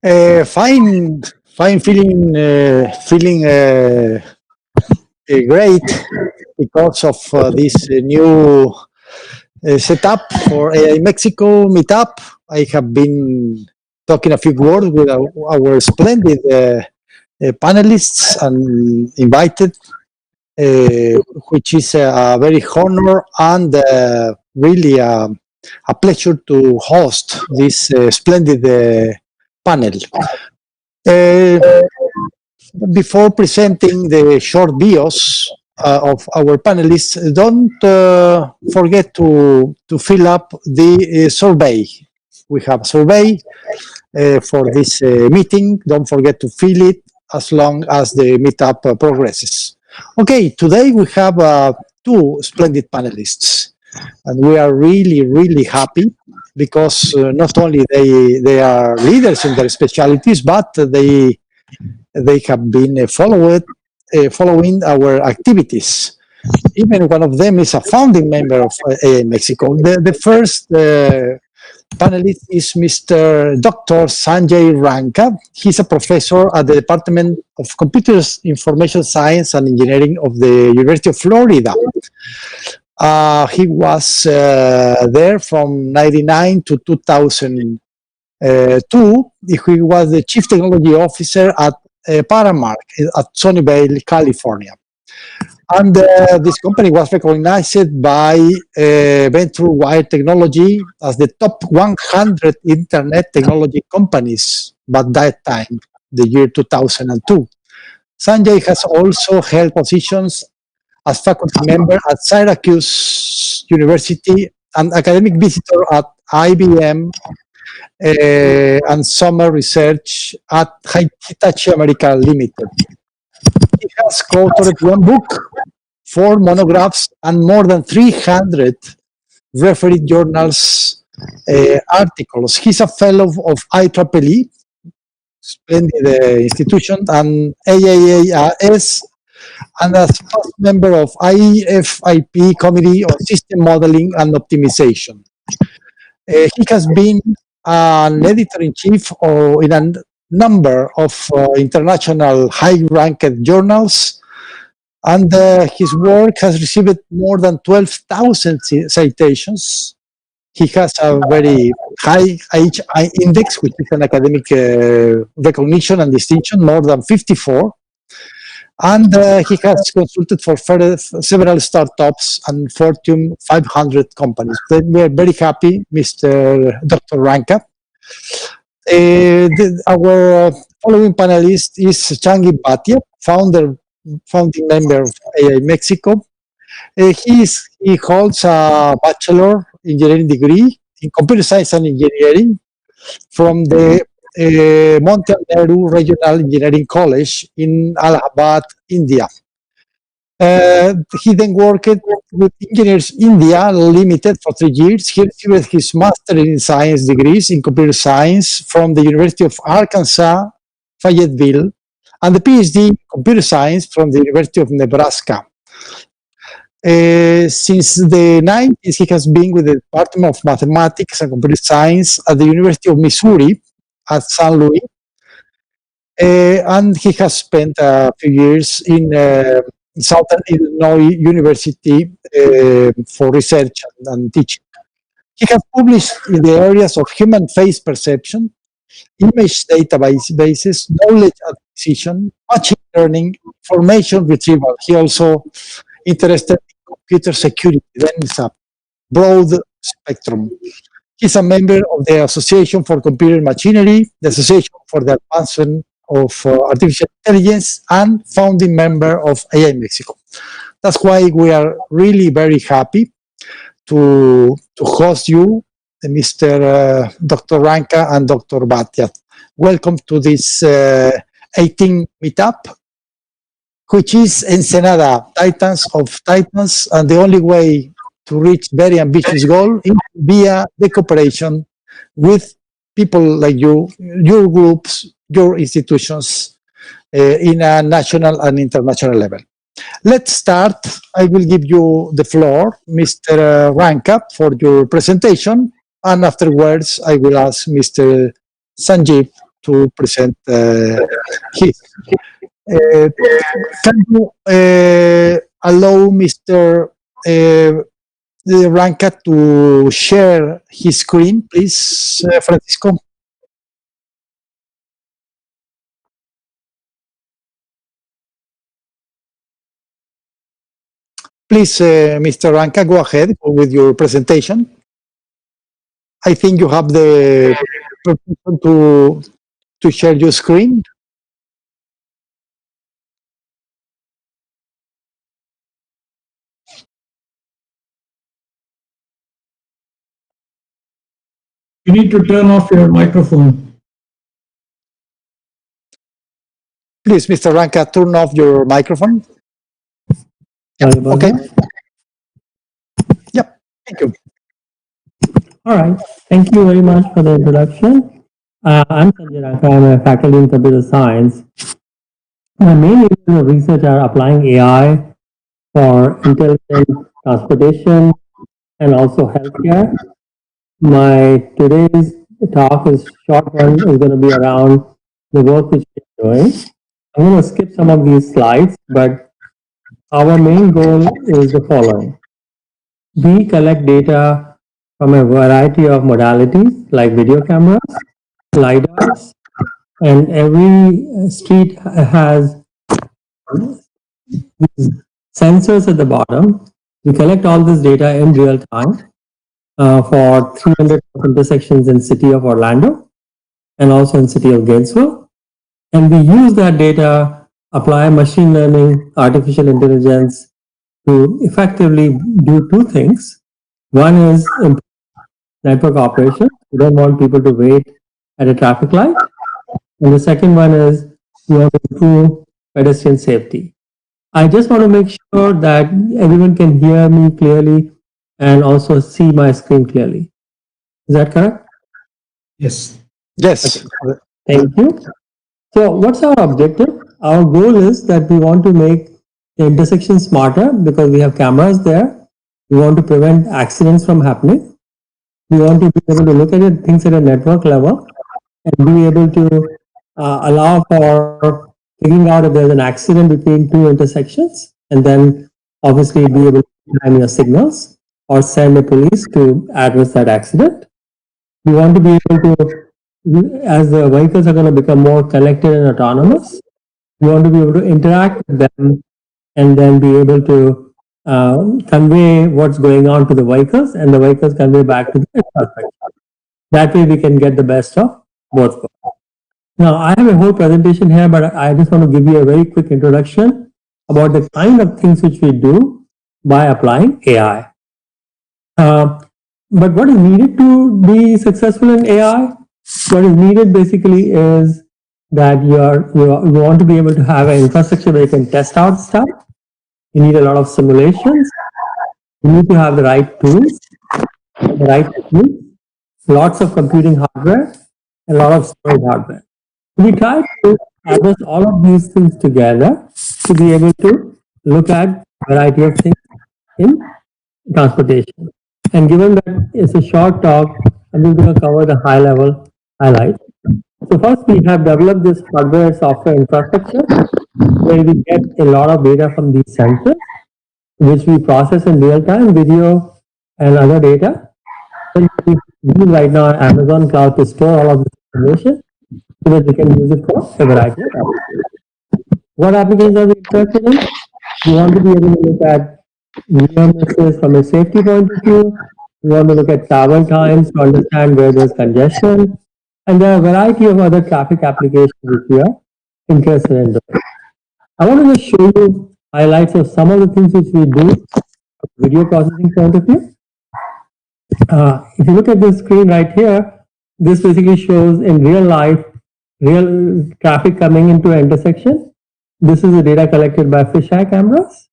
Fine, feeling great because of this new setup for AI Mexico Meetup. I have been talking a few words with our splendid panelists and invited, which is a very honor and really a pleasure to host this splendid panel. Uh, Before presenting the short bios of our panelists, don't forget to fill up the survey. We have a survey for this meeting. Don't forget to fill it as long as the meetup progresses. Okay, today we have two splendid panelists, and we are really happy because not only they are leaders in their specialties, but they have been following our activities. Even one of them is a founding member of AI Mexico. The first panelist is Mr. Dr. Sanjay Ranka. He's a professor at the Department of Computer Information Science and Engineering of the University of Florida. He was there from 99 to 2002. He was the Chief Technology Officer at Paramark at Sunnyvale, California. And this company was recognized by Venture Wire Technology as the top 100 internet technology companies by that time, the year 2002. Sanjay has also held positions as faculty member at Syracuse University and academic visitor at IBM and summer research at Hitachi America Limited. He has co-authored one book, 4 monographs, and more than 300 refereed journals articles. He's a fellow of IEEE, splendid institution, and AAAS, and a first member of IFIP Committee on System Modeling and Optimization. He has been an editor-in-chief in a number of international high-ranked journals, and his work has received more than 12,000 citations. He has a very high HI index, which is an academic recognition and distinction, more than 54. And he has consulted for several startups and Fortune 500 companies. We are very happy, Mr. Dr. Ranka. Our following panelist is Changi Bhatia, founding member of AI Mexico. He holds a bachelor engineering degree in computer science and engineering from the Mountain Nehru Regional Engineering College in Allahabad, India. He then worked with Engineers India Limited for 3 years. He received his Master in Science degrees in Computer Science from the University of Arkansas, Fayetteville, and the PhD in Computer Science from the University of Nebraska. Since the 90s, he has been with the Department of Mathematics and Computer Science at the University of Missouri at St. Louis, and he has spent a few years in Southern Illinois University for research and teaching. He has published in the areas of human face perception, image databases, knowledge acquisition, machine learning, information retrieval. He also interested in computer security. Then it's a broad spectrum. He's a member of the Association for Computer Machinery, the Association for the Advancement of Artificial Intelligence, and founding member of AI Mexico. That's why we are really very happy to host you, Mr. Dr. Ranka and Dr. Bhatia. Welcome to this 18 meetup, which is Ensenada, Titans of Titans, and the only way to reach very ambitious goal is via the cooperation with people like you, your groups, your institutions in a national and international level. Let's start. I will give you the floor, Mr. Ranka, for your presentation, and afterwards I will ask Mr. Sanjeev to present his. Can you allow Mr. Ranka to share his screen, please, Francisco? Please, Mr. Ranka, go ahead with your presentation. I think you have the permission to share your screen. You need to turn off your microphone. Please, Mr. Ranka, turn off your microphone. Yep. Okay. Yep. Thank you. All right. Thank you very much for the introduction. I'm Sanjay Ranka. I'm a faculty in computer science. My main areas of research are applying AI for intelligent transportation and also healthcare. My today's talk is short one is going to be around the work which we're doing. I'm going to skip some of these slides, but our main goal is the following. We collect data from a variety of modalities like video cameras, LiDARs, and every street has these sensors at the bottom. We collect all this data in real time for 300 intersections in city of Orlando and also in city of Gainesville. And we use that data, apply machine learning, artificial intelligence to effectively do two things. One is network operation. We don't want people to wait at a traffic light. And the second one is we want to improve pedestrian safety. I just want to make sure that everyone can hear me clearly and also see my screen clearly. Is that correct? Yes. Yes. Okay. Thank you. So what's our objective? Our goal is that we want to make the intersection smarter because we have cameras there. We want to prevent accidents from happening. We want to be able to look at it, things at a network level and be able to allow for figuring out if there's an accident between two intersections and then obviously be able to time your signals or send the police to address that accident. We want to be able to, as the vehicles are going to become more connected and autonomous, we want to be able to interact with them and then be able to convey what's going on to the vehicles and the vehicles convey back to the infrastructure. That way we can get the best of both worlds. Now, I have a whole presentation here, but I just want to give you a very quick introduction about the kind of things which we do by applying AI. But what is needed to be successful in AI? What is needed basically is that you want to be able to have an infrastructure where you can test out stuff. You need a lot of simulations. You need to have the right tools, the right techniques, lots of computing hardware, and a lot of storage hardware. We try to address all of these things together to be able to look at a variety of things in transportation. And given that it's a short talk, I'm just going to cover the high level highlights. So first we have developed this hardware software infrastructure where we get a lot of data from these sensors, which we process in real time, video and other data. And we use right now Amazon Cloud to store all of this information so that we can use it for a variety of applications. What applications are we interested in? We want to be able to look at near misses from a safety point of view. We want to look at travel times to understand where there's congestion. And there are a variety of other traffic applications which we are interested in doing. I want to just show you highlights of some of the things which we do from a video processing point of view. If you look at the screen right here, this basically shows in real life, real traffic coming into an intersection. This is the data collected by fisheye cameras.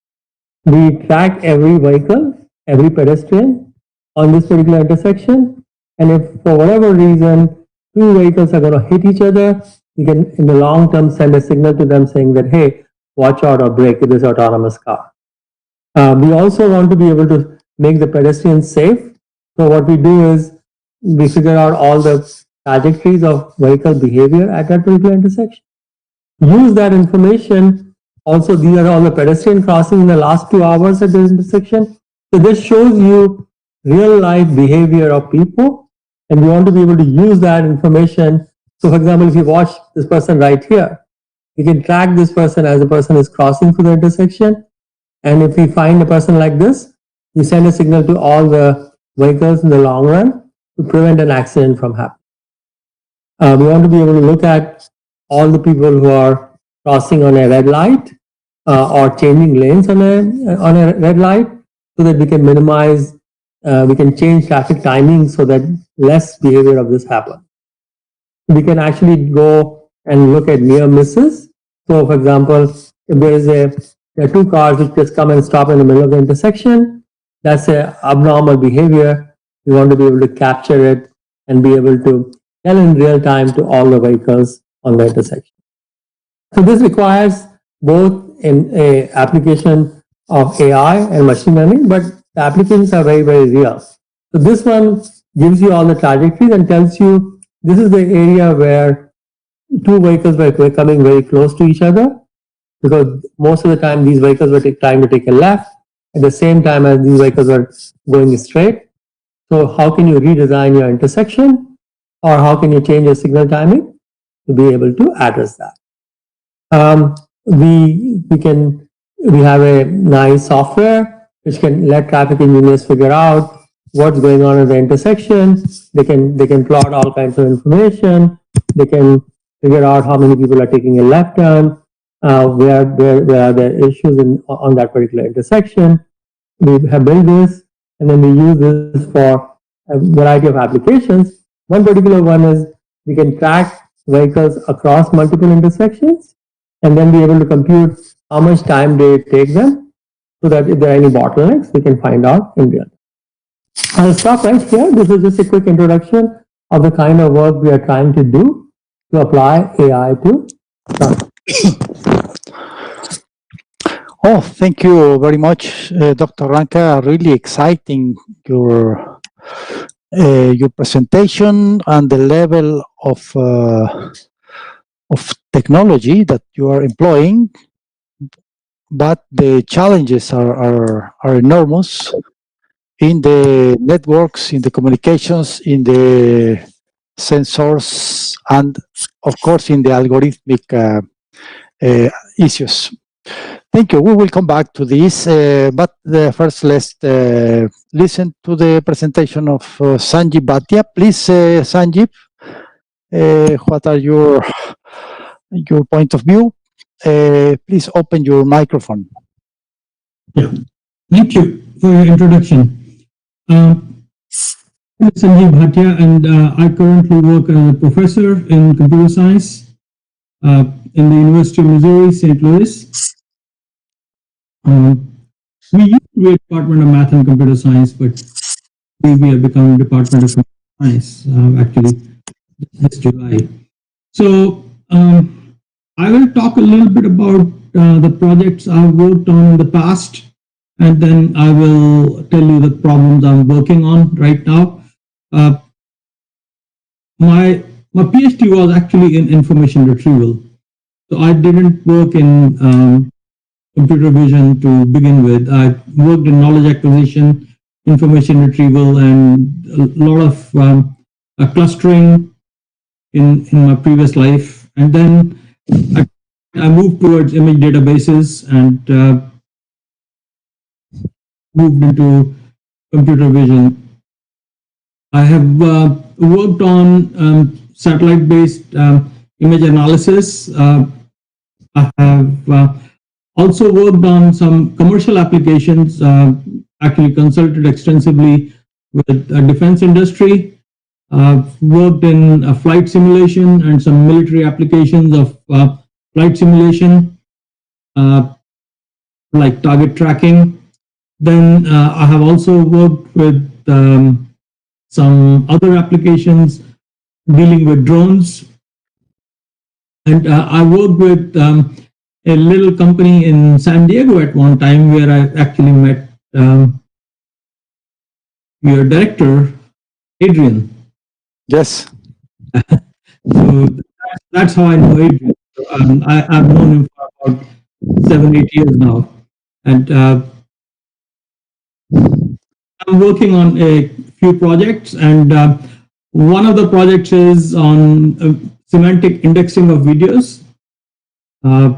We track every vehicle, every pedestrian on this particular intersection. And if for whatever reason, two vehicles are going to hit each other, you can in the long term send a signal to them saying that, hey, watch out or brake with this autonomous car. We also want to be able to make the pedestrians safe. So what we do is we figure out all the trajectories of vehicle behavior at that particular intersection. Use that information. Also, these are all the pedestrian crossings in the last 2 hours at this intersection. So this shows you real life behavior of people, and we want to be able to use that information. So for example, if you watch this person right here, we can track this person as the person is crossing through the intersection. And if we find a person like this, we send a signal to all the vehicles in the long run to prevent an accident from happening. We want to be able to look at all the people who are crossing on a red light or changing lanes on a red light, so that we can minimize, we can change traffic timing so that less behavior of this happens. We can actually go and look at near misses. So for example, if there are two cars which just come and stop in the middle of the intersection, that's an abnormal behavior. We want to be able to capture it and be able to tell in real time to all the vehicles on the intersection. So this requires both in a application of AI and machine learning, but the applications are very, very real. So this one gives you all the trajectories and tells you this is the area where two vehicles were coming very close to each other, because most of the time these vehicles were trying to take a left at the same time as these vehicles were going straight. So how can you redesign your intersection, or how can you change your signal timing to be able to address that? We have a nice software which can let traffic engineers figure out what's going on at the intersection. They can plot all kinds of information. They can figure out how many people are taking a left turn, where are the issues on that particular intersection. We have built this, and then we use this for a variety of applications. One particular one is we can track vehicles across multiple intersections, and then be able to compute how much time they take them, so that if there are any bottlenecks, we can find out in real time. I'll stop right here. This is just a quick introduction of the kind of work we are trying to do to apply AI to transport. Oh, thank you very much, Dr. Ranka. Really exciting your presentation and the level of technology that you are employing, but the challenges are enormous in the networks, in the communications, in the sensors, and of course in the algorithmic issues. Thank you. We will come back to this, but first let's listen to the presentation of Sanjeev Bhatia. Please, Sanjeev, what are your point of view? Please open your microphone. Yeah, thank you for your introduction. I'm Sanjeev Bhatia, and I currently work as a professor in computer science in the University of Missouri, St. Louis. We used to be a department of math and computer science, but we have become a department of computer science actually this July. So I will talk a little bit about the projects I've worked on in the past, and then I will tell you the problems I'm working on right now. My PhD was actually in information retrieval. So I didn't work in computer vision to begin with. I worked in knowledge acquisition, information retrieval, and a lot of clustering in my previous life. And then I moved towards image databases and moved into computer vision. I have worked on satellite-based image analysis. I have also worked on some commercial applications, actually consulted extensively with the defense industry. Worked in flight simulation and some military applications of flight simulation, like target tracking. Then I have also worked with some other applications dealing with drones. And I worked with a little company in San Diego at one time, where I actually met your director, Adrian. Yes. So that's how I know Adrian. I've known him for about 7, 8 years now, and I'm working on a few projects, and one of the projects is on semantic indexing of videos. Uh,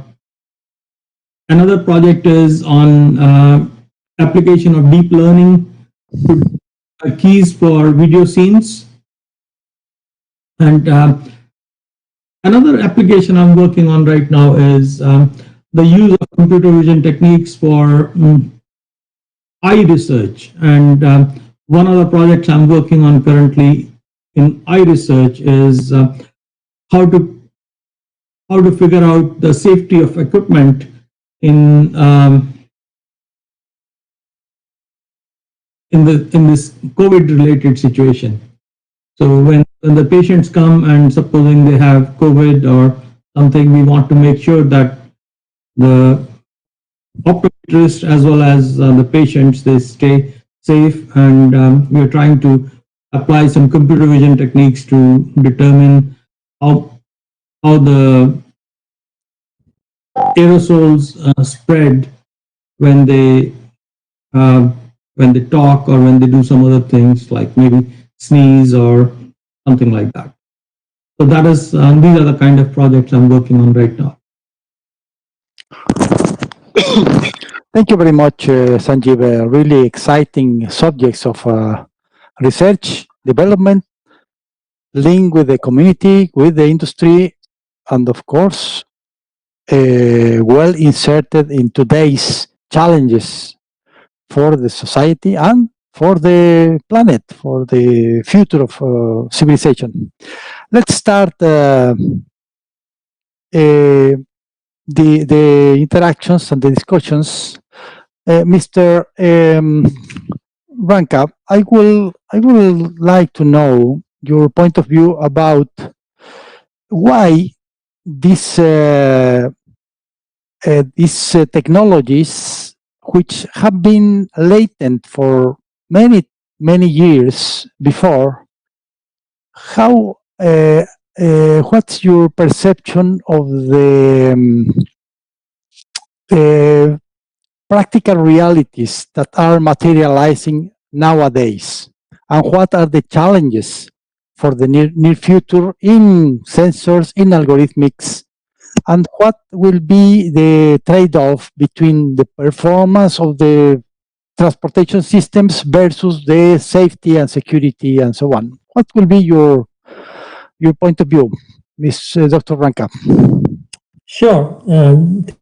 Another project is on application of deep learning to keys for video scenes. And another application I'm working on right now is the use of computer vision techniques for eye research. And one of the projects I'm working on currently in eye research is how to figure out the safety of equipment in in this COVID related situation. So when the patients come and supposing they have COVID or something, we want to make sure that the optometrist as well as the patients, they stay safe, and we are trying to apply some computer vision techniques to determine how the aerosols spread when they uh, when they talk or when they do some other things like maybe sneeze or something like that. So that is these are the kind of projects I'm working on right now. Thank you very much, Sanjeev. Really exciting subjects of research, development, link with the community, with the industry, and of course, well inserted in today's challenges for the society and for the planet, for the future of civilization. Let's start the interactions and the discussions. Mr. Ranka, I will like to know your point of view about why these technologies, which have been latent for many years before, how what's your perception of the practical realities that are materializing nowadays, and what are the challenges for the near future in sensors, in algorithmics, and what will be the trade-off between the performance of the transportation systems versus the safety and security and so on? What will be your point of view, Ms. Dr. Ranka? Sure.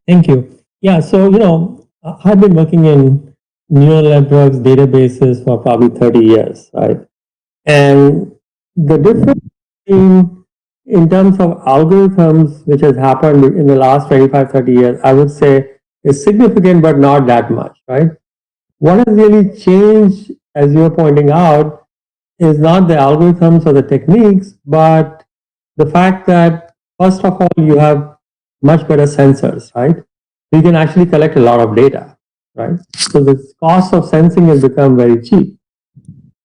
Thank you. Yeah. So, I've been working in neural networks databases for probably 30 years, right? And the difference in terms of algorithms, which has happened in the last 25, 30 years, I would say is significant, but not that much, right? What has really changed, as you're pointing out, is not the algorithms or the techniques, but the fact that, first of all, you have much better sensors, right? You can actually collect a lot of data, right? So the cost of sensing has become very cheap.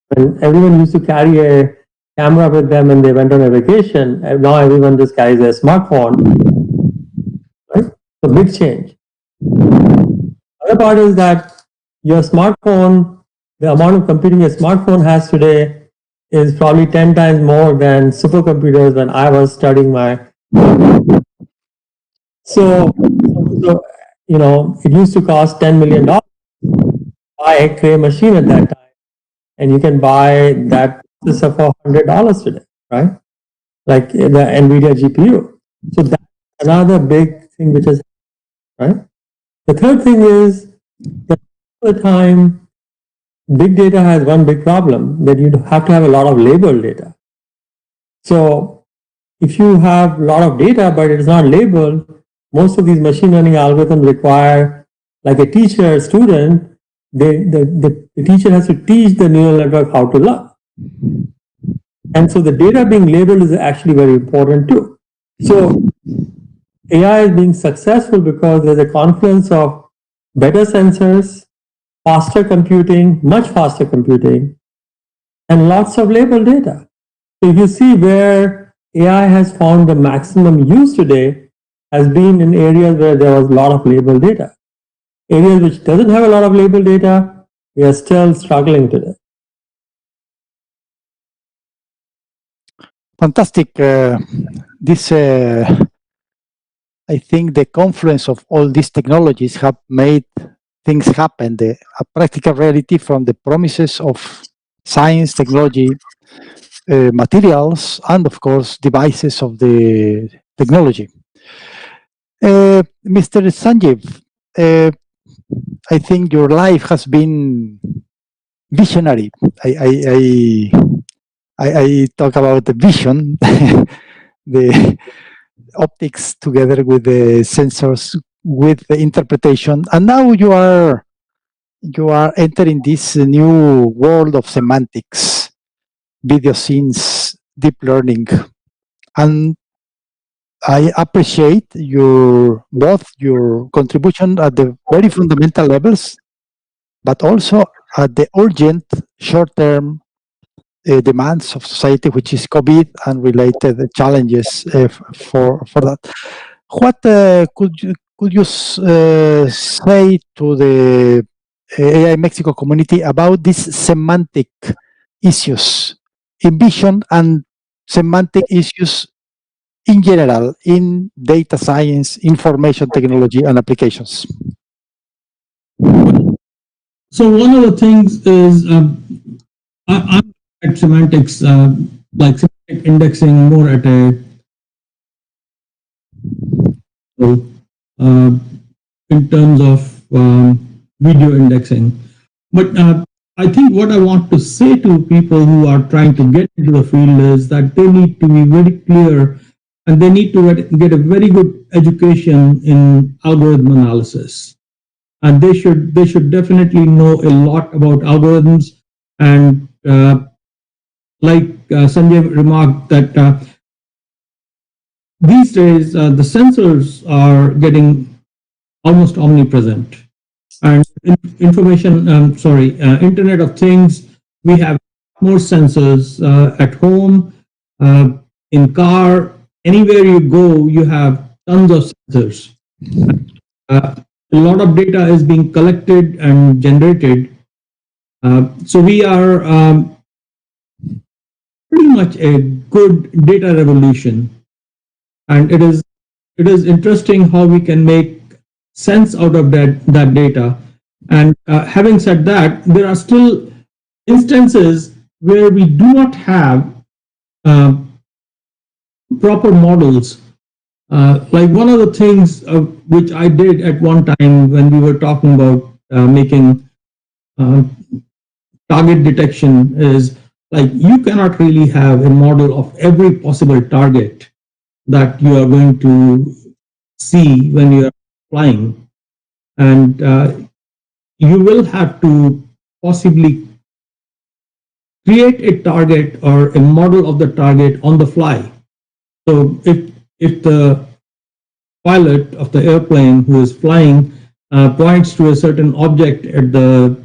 When everyone used to carry a camera with them and they went on a vacation, and now everyone just carries a smartphone, right? So big change. Other part is that your smartphone, the amount of computing a smartphone has today is probably 10 times more than supercomputers when I was studying my. So it used to cost $10 million to buy a Cray machine at that time, and you can buy that processor for $100 today, right? Like the NVIDIA GPU. So that's another big thing which is, right? The third thing is that all the time, big data has one big problem, that you have to have a lot of labeled data. So if you have a lot of data but it's not labeled, most of these machine learning algorithms require, like a teacher, a student, the teacher has to teach the neural network how to learn. And so the data being labeled is actually very important too. So AI is being successful because there's a confluence of better sensors, faster computing, much faster computing, and lots of labeled data. So if you see where AI has found the maximum use today has been in areas where there was a lot of label data. Areas which doesn't have a lot of label data, we are still struggling today. Fantastic. This, I think, the confluence of all these technologies have made things happen. A practical reality from the promises of science, technology, materials, and of course, devices of the technology. Mr. Sanjeev, I think your life has been visionary. I talk about the vision, the optics together with the sensors, with the interpretation, and now you are entering this new world of semantics, video scenes, deep learning, and I appreciate both your contribution at the very fundamental levels, but also at the urgent short-term demands of society, which is COVID and related challenges for that. What could you say to the AI Mexico community about these semantic issues in vision and semantic issues in general in data science, information technology, and applications? So one of the things is I'm at semantics, like semantic indexing, more at a uh, in terms of video indexing. But I think what I want to say to people who are trying to get into the field is that they need to be very clear and they need to get a very good education in algorithm analysis. And they should definitely know a lot about algorithms. And like Sanjay remarked, that these days the sensors are getting almost omnipresent. And information, Internet of Things, we have more sensors at home, in car, anywhere you go, you have tons of sensors. A lot of data is being collected and generated. So we are pretty much a good data revolution. And it is interesting how we can make sense out of that data. And having said that, there are still instances where we do not have uh, proper models. Like one of the things which I did at one time when we were talking about making uh, target detection is, like, you cannot really have a model of every possible target that you are going to see when you are flying. And you will have to possibly create a target or a model of the target on the fly. So if the pilot of the airplane who is flying points to a certain object at the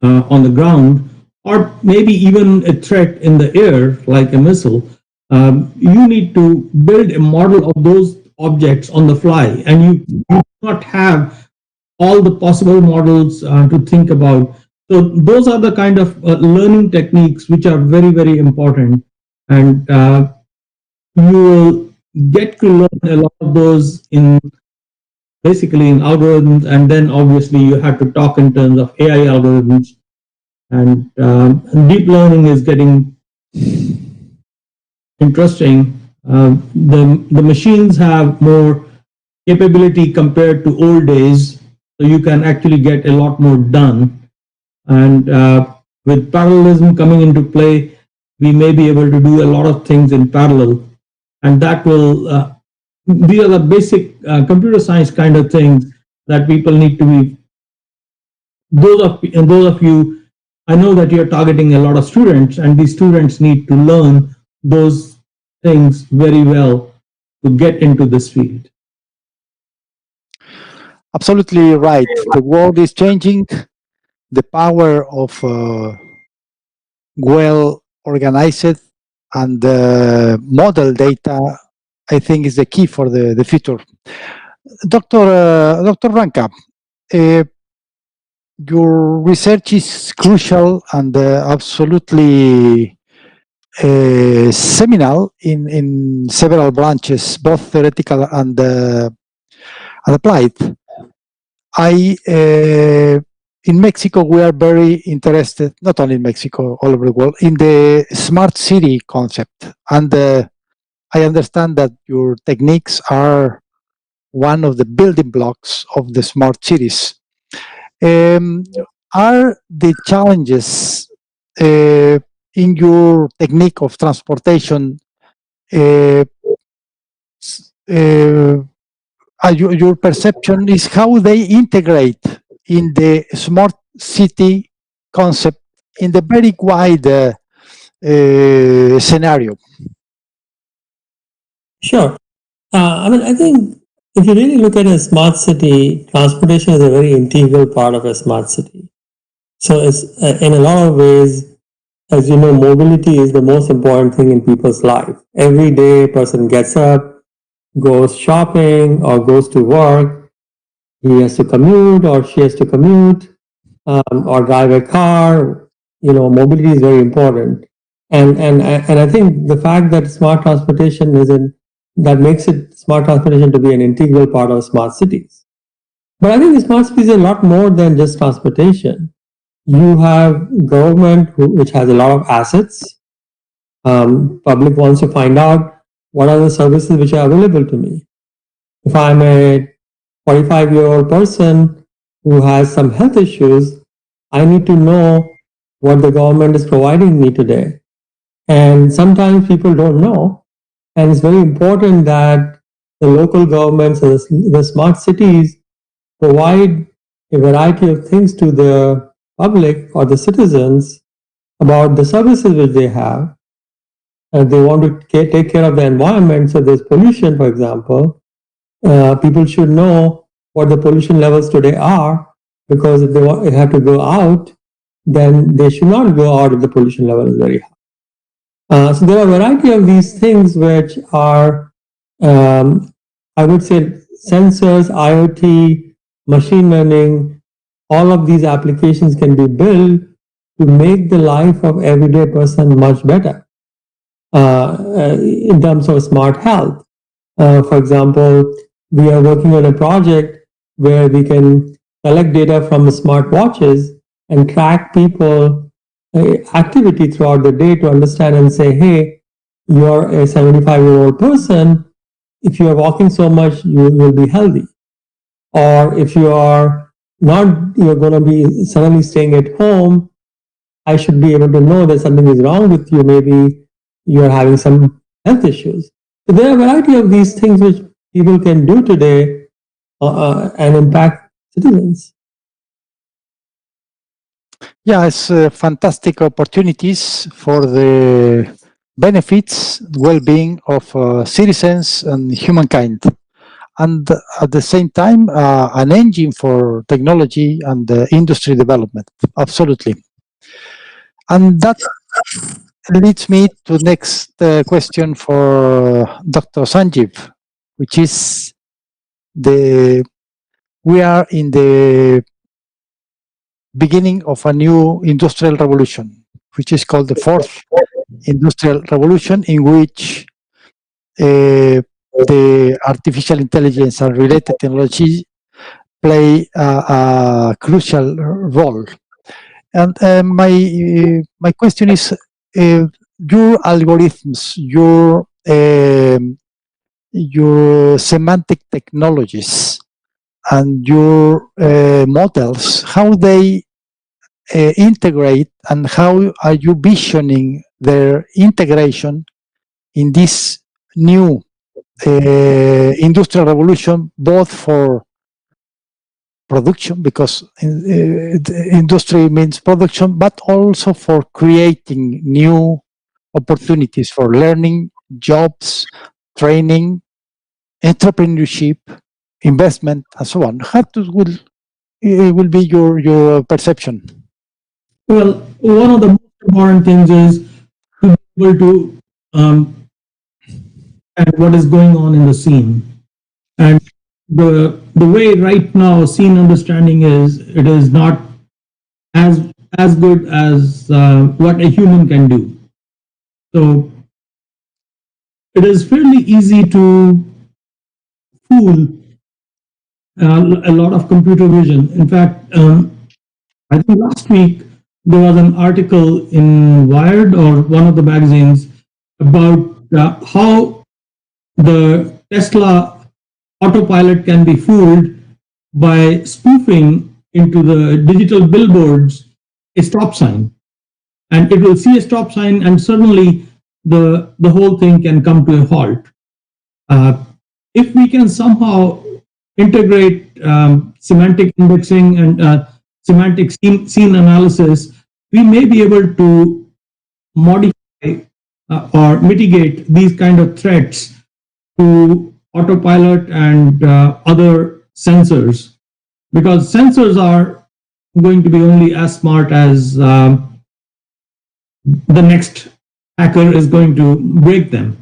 on the ground, or maybe even a threat in the air like a missile, you need to build a model of those objects on the fly, and you do not have all the possible models to think about. So those are the kind of learning techniques which are very, very important. And you will get to learn a lot of those in basically in algorithms, and then obviously you have to talk in terms of AI algorithms. And deep learning is getting interesting. The machines have more capability compared to old days, so you can actually get a lot more done. And with parallelism coming into play, we may be able to do a lot of things in parallel, and that will. These are the basic computer science kind of things that people need to be. Those of you, I know that you're targeting a lot of students, and these students need to learn those things very well to get into this field. Absolutely right. The world is changing. The power of well organized and model data, I think, is the key for the future. Dr. Ranka, your research is crucial and absolutely seminal in several branches, both theoretical and applied. In Mexico, we are very interested, not only in Mexico, all over the world, in the smart city concept. And I understand that your techniques are one of the building blocks of the smart cities. Are the challenges in your technique of transportation uh, your perception is how they integrate in the smart city concept in the very wide scenario? Sure. I think if you really look at a smart city, transportation is a very integral part of a smart city. So it's in a lot of ways, as you know, mobility is the most important thing in people's life. Every day, a person gets up, goes shopping, or goes to work. He has to commute, or she has to commute, or drive a car. Mobility is very important. And I think the fact that smart transportation that makes it smart transportation to be an integral part of smart cities. But I think the smart cities is a lot more than just transportation. You have government which has a lot of assets. Public wants to find out what are the services which are available to me. If I'm a 45-year-old person who has some health issues, I need to know what the government is providing me today. And sometimes people don't know. And it's very important that the local governments and the smart cities provide a variety of things to the public or the citizens about the services which they have. They want to take care of the environment. So there's pollution, for example. People should know what the pollution levels today are, because if they have to go out, then they should not go out if the pollution level is very high. So there are a variety of these things which are, I would say, sensors, IoT, machine learning. All of these applications can be built to make the life of everyday person much better in terms of smart health. For example, we are working on a project where we can collect data from smart watches and track people activity throughout the day to understand and say, hey, you're a 75-year-old person. If you are walking so much, you will be healthy. Or if you are not, you're going to be suddenly staying at home, I should be able to know that something is wrong with you. Maybe you're having some health issues. So there are a variety of these things which people can do today and impact citizens. Yeah, it's fantastic opportunities for the benefits, well-being of citizens and humankind, and at the same time, an engine for technology and industry development. Absolutely. And that leads me to next question for Dr. Sanjeev, which is we are in the beginning of a new industrial revolution, which is called the fourth industrial revolution, in which the artificial intelligence and related technology play a crucial role. And my question is, your algorithms, your semantic technologies, and your models, how they integrate, and how are you visioning their integration in this new industrial revolution, both for production, because industry means production, but also for creating new opportunities for learning, jobs, training, entrepreneurship, investment, and so on. How will be your perception? Well, one of the most important things is to be able to and what is going on in the scene. And the way right now scene understanding is, it is not as good as what a human can do. So it is fairly easy to fool a lot of computer vision. In fact, I think last week there was an article in Wired or one of the magazines about how the Tesla autopilot can be fooled by spoofing into the digital billboards a stop sign. And it will see a stop sign, and suddenly the whole thing can come to a halt. If we can somehow integrate semantic indexing and semantic scene analysis, we may be able to modify or mitigate these kind of threats to autopilot and other sensors, because sensors are going to be only as smart as the next hacker is going to break them.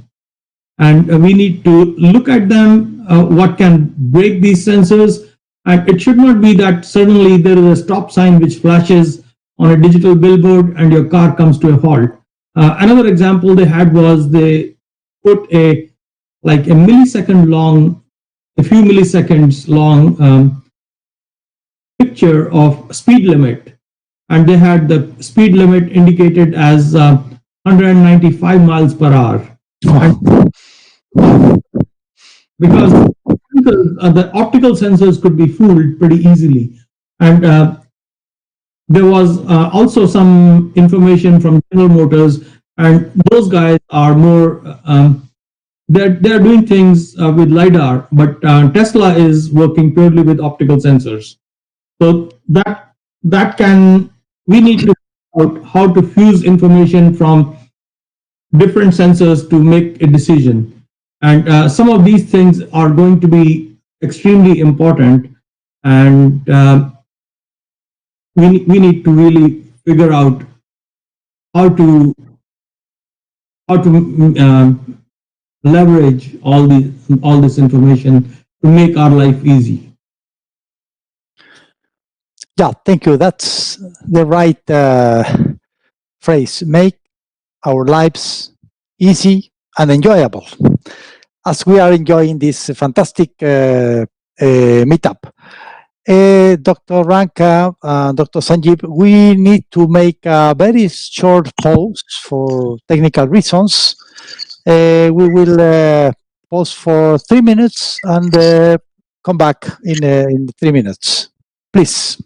And we need to look at them, what can break these sensors. And it should not be that suddenly there is a stop sign which flashes on a digital billboard and your car comes to a halt. Another example they had was they put a millisecond long, a few milliseconds long picture of speed limit, and they had the speed limit indicated as 195 miles per hour. Because the optical sensors could be fooled pretty easily. And there was also some information from General Motors, and those guys are more, they're doing things with LiDAR, but Tesla is working purely with optical sensors. So we need to figure out how to fuse information from different sensors to make a decision. And some of these things are going to be extremely important, and we need to really figure out how to leverage all this information to make our life easy. Yeah, thank you. That's the right phrase. Make our lives easy and enjoyable, as we are enjoying this fantastic meetup. Dr. Ranka, Dr. Sanjeev, we need to make a very short pause for technical reasons. We will pause for 3 minutes and come back in 3 minutes. Please.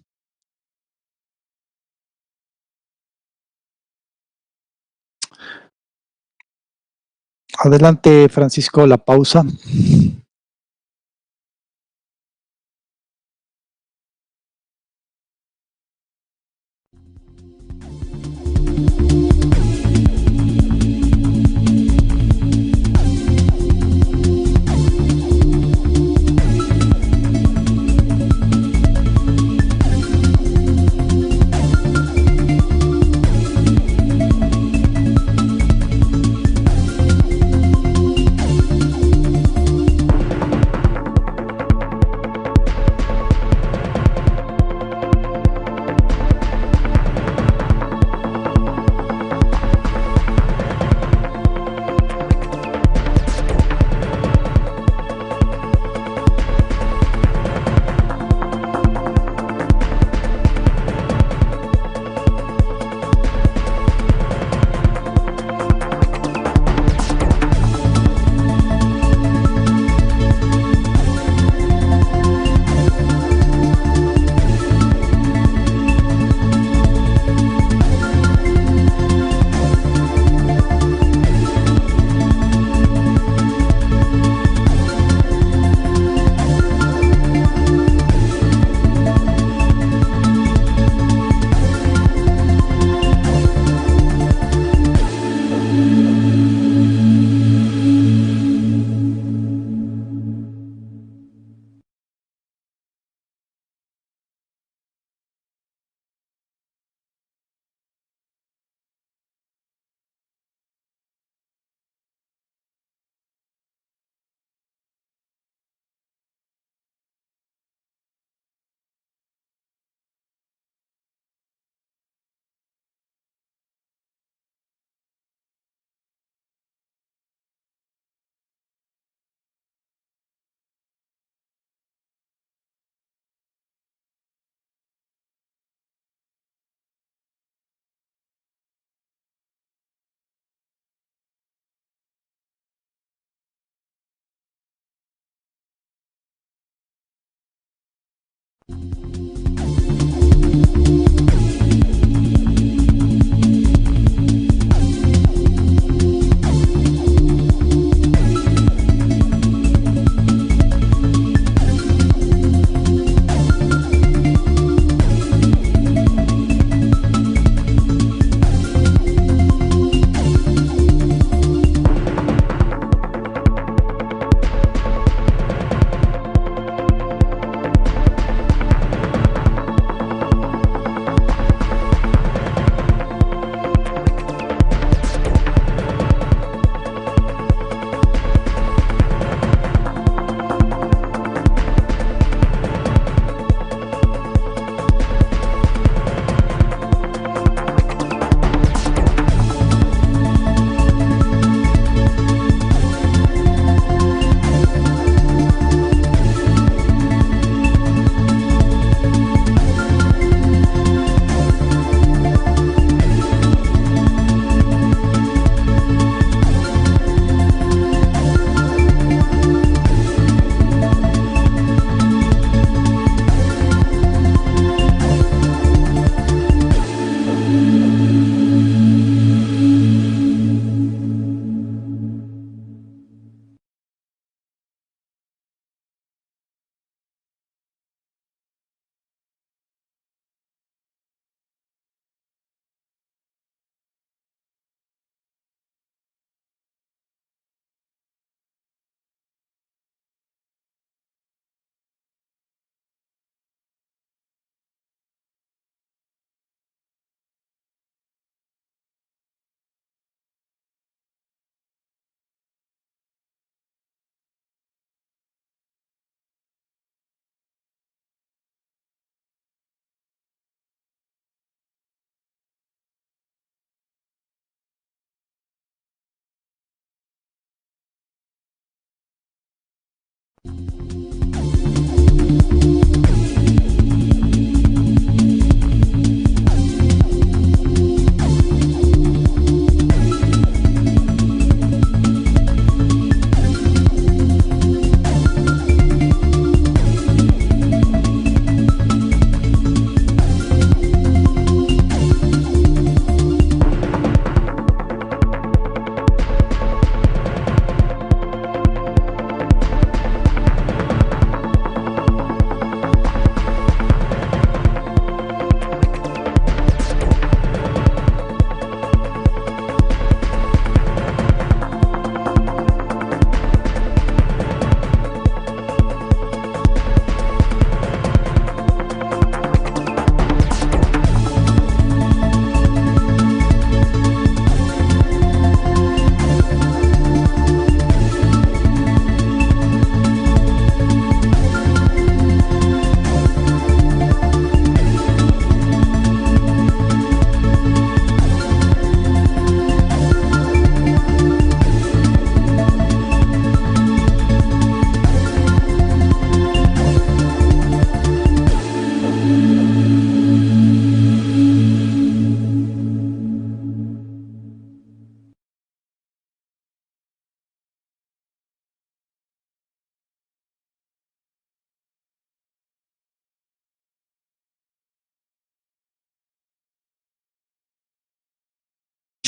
Adelante, Francisco, la pausa.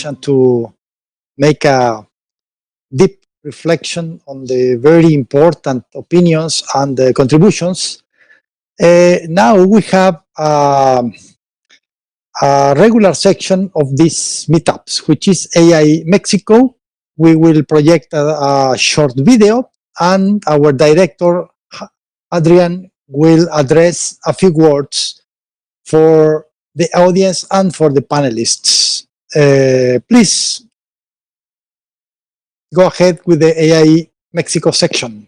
and to make a deep reflection on the very important opinions and contributions. Now we have a regular section of these meetups, which is AI Mexico. We will project a short video, and our director, Adrian, will address a few words for the audience and for the panelists. Please go ahead with the AI Mexico section.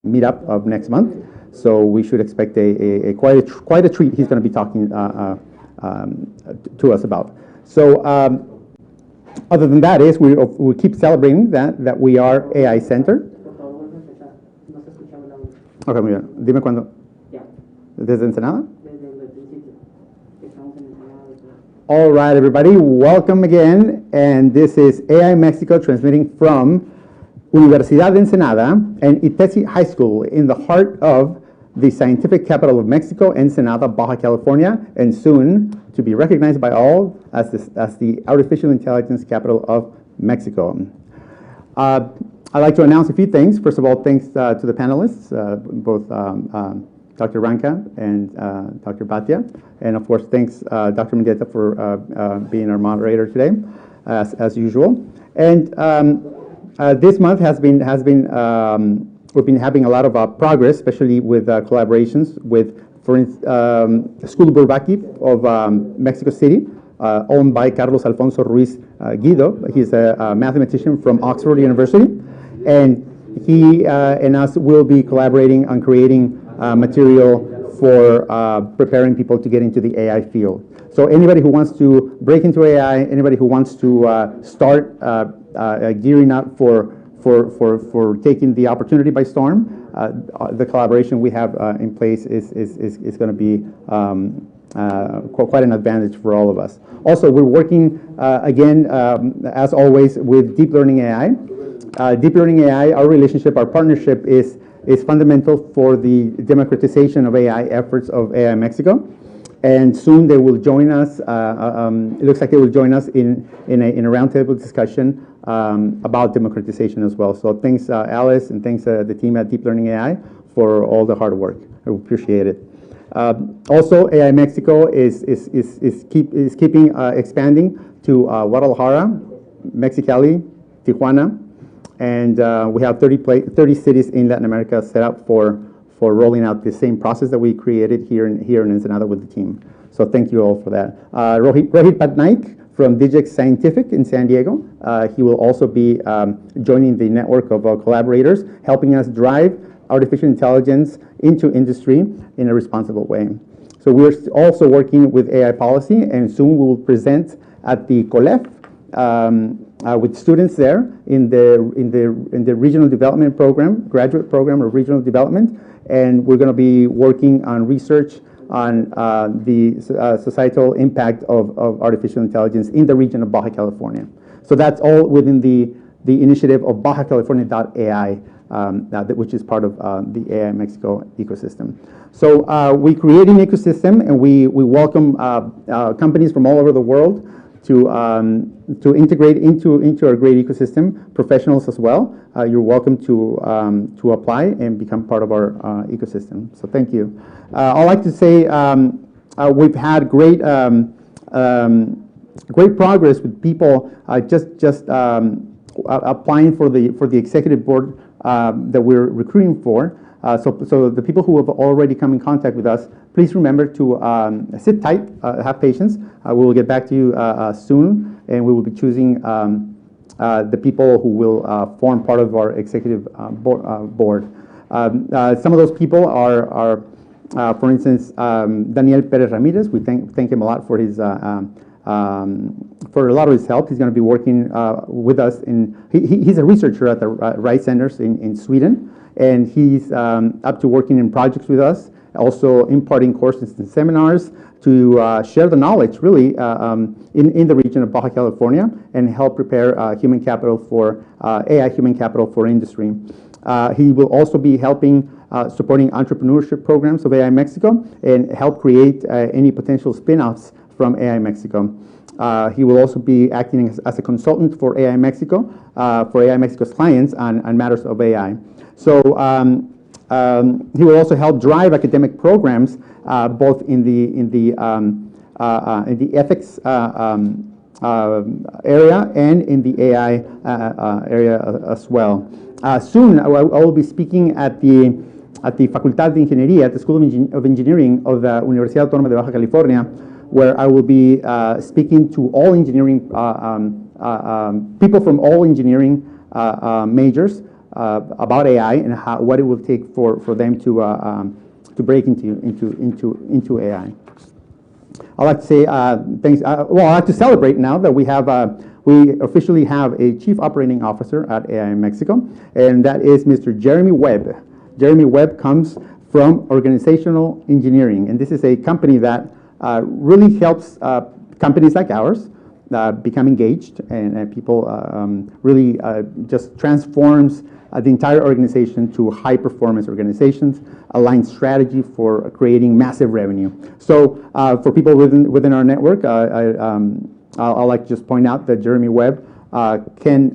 Meetup of next month. So we should expect quite a treat he's going to be talking to us about. So other than that is we keep celebrating that we are AI centered. Okay, muy bien. Dime cuándo. ¿Desde Ensenada? All right, everybody, welcome again. And this is AI Mexico transmitting from Universidad de Ensenada and ITESI High School in the heart of the scientific capital of Mexico, Ensenada, Baja California, and soon to be recognized by all as the artificial intelligence capital of Mexico. I'd like to announce a few things. First of all, thanks to the panelists, both Dr. Ranka and Dr. Bhatia. And of course, thanks Dr. Mendieta for being our moderator today, as usual. And this month we've been having a lot of progress, especially with collaborations with, for instance, School Bourbaki of Mexico City, owned by Carlos Alfonso Ruiz Guido. He's a mathematician from Oxford University, and he and us will be collaborating on creating material for preparing people to get into the AI field. So anybody who wants to break into AI, anybody who wants to start gearing up for taking the opportunity by storm, the collaboration we have in place is going to be quite an advantage for all of us. Also, we're working again, as always, with Deep Learning AI. Deep Learning AI, our partnership is fundamental for the democratization of AI efforts of AI Mexico. And soon they will join us. It looks like they will join us in a roundtable discussion about democratization as well. So thanks, Alice, and thanks the team at Deep Learning AI for all the hard work. I appreciate it. Also, AI Mexico is keeping expanding to Guadalajara, Mexicali, Tijuana, and we have 30 cities in Latin America set up for rolling out the same process that we created here in Ensenada with the team. So thank you all for that. Rohit Patnaik from Digix Scientific in San Diego. He will also be joining the network of collaborators, helping us drive artificial intelligence into industry in a responsible way. So we're also working with AI policy, and soon we will present at the COLEF with students there in the regional development program, graduate program of regional development, and we're going to be working on research on the societal impact of artificial intelligence in the region of Baja California. So that's all within the initiative of BajaCalifornia.ai, which is part of the AI Mexico ecosystem. So we create an ecosystem, and we welcome companies from all over the world to integrate into our great ecosystem, professionals as well. You're welcome to apply and become part of our ecosystem. So thank you. I'd like to say we've had great progress with people just applying for the executive board that we're recruiting for. So the people who have already come in contact with us, please remember to sit tight, have patience. We will get back to you soon, and we will be choosing the people who will form part of our executive board. Some of those people are for instance, Daniel Perez Ramirez. We thank him a lot for his for a lot of his help. He's going to be working with us he's a researcher at the Rice Centers in Sweden, and he's up to working in projects with us, also imparting courses and seminars to share the knowledge, really, in the region of Baja California and help prepare human capital for AI human capital for industry. He will also be helping supporting entrepreneurship programs of AI Mexico and help create any potential spin-offs from AI Mexico. He will also be acting as a consultant for AI Mexico, for AI Mexico's clients on matters of AI. So he will also help drive academic programs both in the ethics area and in the AI area as well. Soon, I will be speaking at the Facultad de Ingeniería, at the School of Engineering of the Universidad Autónoma de Baja California, where I will be speaking to all engineering people from all engineering majors about AI and what it will take for them to break into AI. I'd like to say thanks. Well, I'd like to celebrate now that we officially have a Chief Operating Officer at AI Mexico, and that is Mr. Jeremy Webb. Jeremy Webb comes from organizational engineering, and this is a company that really helps companies like ours become engaged, and people really just transforms the entire organization to high-performance organizations, align strategy for creating massive revenue. So for people within our network, I'd like to just point out that Jeremy Webb can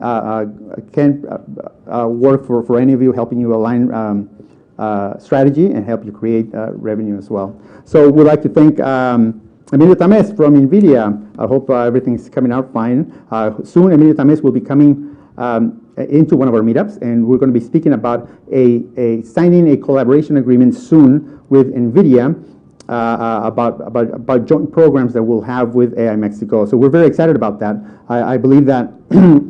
work for any of you, helping you align strategy and help you create revenue as well. So we'd like to thank Emilio Tamés from NVIDIA. I hope everything's coming out fine. Soon, Emilio Tamés will be coming into one of our meetups, and we're going to be speaking about signing a collaboration agreement soon with NVIDIA about joint programs that we'll have with AI Mexico. So we're very excited about that. I believe that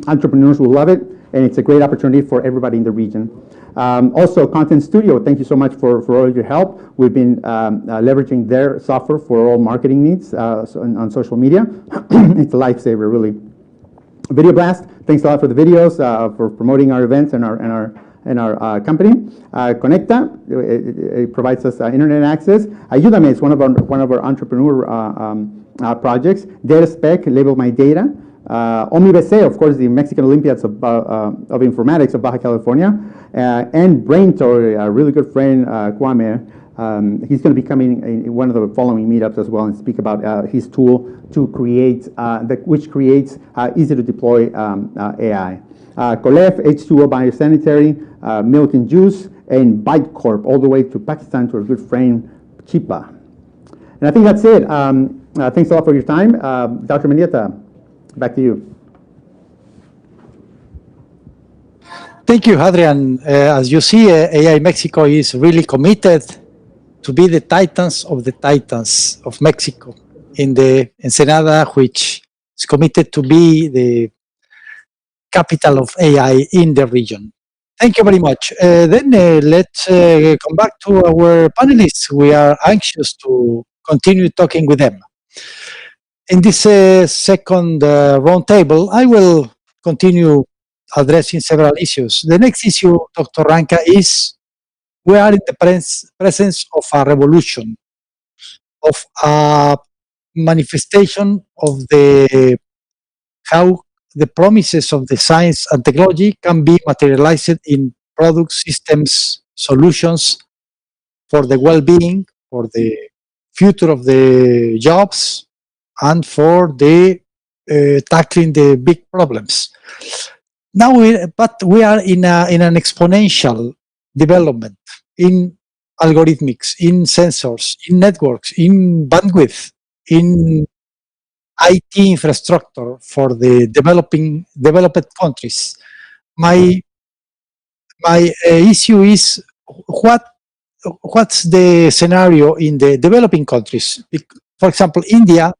entrepreneurs will love it, and it's a great opportunity for everybody in the region. Also, Content Studio, thank you so much for all your help. We've been leveraging their software for all marketing needs on social media. It's a lifesaver, really. Video Blast, thanks a lot for the videos, for promoting our events and our company. Conecta, it provides us internet access. Ayúdame is one of our entrepreneur projects. DataSpec, Label My Data. OmniBC, of course, the Mexican Olympiads of Informatics of Baja California. And BrainTory, a really good friend, Kwame, He's going to be coming in one of the following meetups as well and speak about his tool to create, which creates easy to deploy AI. Kolef, H2O Biosanitary, Milk and Juice, and Byte Corp, all the way to Pakistan to our good friend Chipa. And I think that's it. Thanks a lot for your time. Dr. Mendieta, back to you. Thank you, Adrian. As you see, AI Mexico is really committed to be the titans of Mexico in the Ensenada, which is committed to be the capital of AI in the region. Thank you very much. Then let's come back to our panelists. We are anxious to continue talking with them. In this second roundtable, I will continue addressing several issues. The next issue, Dr. Ranca, is we are in the presence of a revolution, of a manifestation of how the promises of the science and technology can be materialized in products, systems, solutions for the well-being, for the future of the jobs, and for the tackling the big problems. Now, we are in an exponential development in algorithmics, in sensors, in networks, in bandwidth, in IT infrastructure for the developed countries. My issue is what's the scenario in the developing countries? For example, India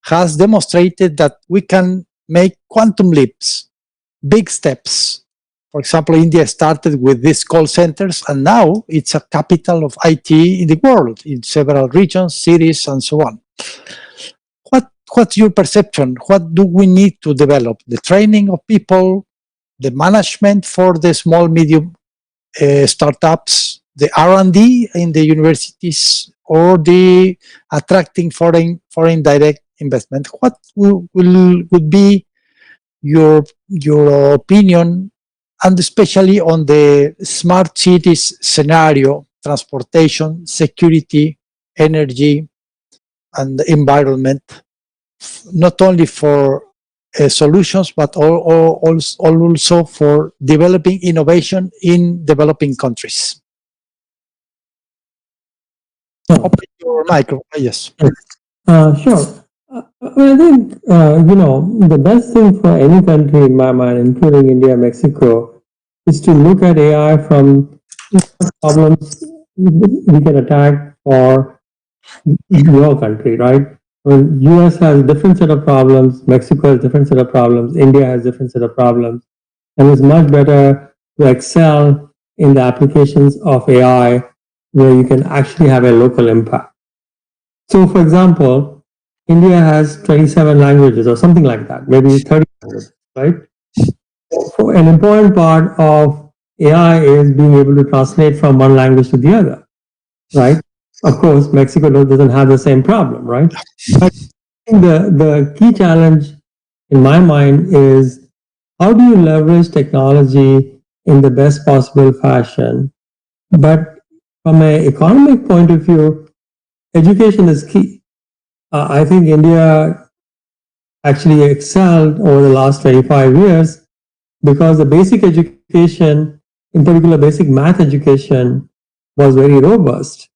has demonstrated that we can make quantum leaps, big steps. For example, India started with these call centers, and now it's a capital of IT in the world, in several regions, cities, and so on. What's your perception? What do we need to develop? The training of people, the management for the small, medium startups, the R&D in the universities, or the attracting foreign direct investment? What would be your opinion, and especially on the smart cities scenario, transportation, security, energy, and environment, not only for solutions, but also for developing innovation in developing countries? Open your micro. Yes. Sure. I think, the best thing for any country in my mind, including India, Mexico, is to look at AI from problems we can attack for your country, right? Well, US has a different set of problems, Mexico has a different set of problems, India has a different set of problems, and it's much better to excel in the applications of AI where you can actually have a local impact. So, for example, India has 27 languages or something like that, maybe 30 languages, right? So an important part of AI is being able to translate from one language to the other, right? Of course, Mexico doesn't have the same problem, right? But I think the key challenge in my mind is how do you leverage technology in the best possible fashion? But from an economic point of view, education is key. I think India actually excelled over the last 25 years because the basic education, in particular basic math education, was very robust.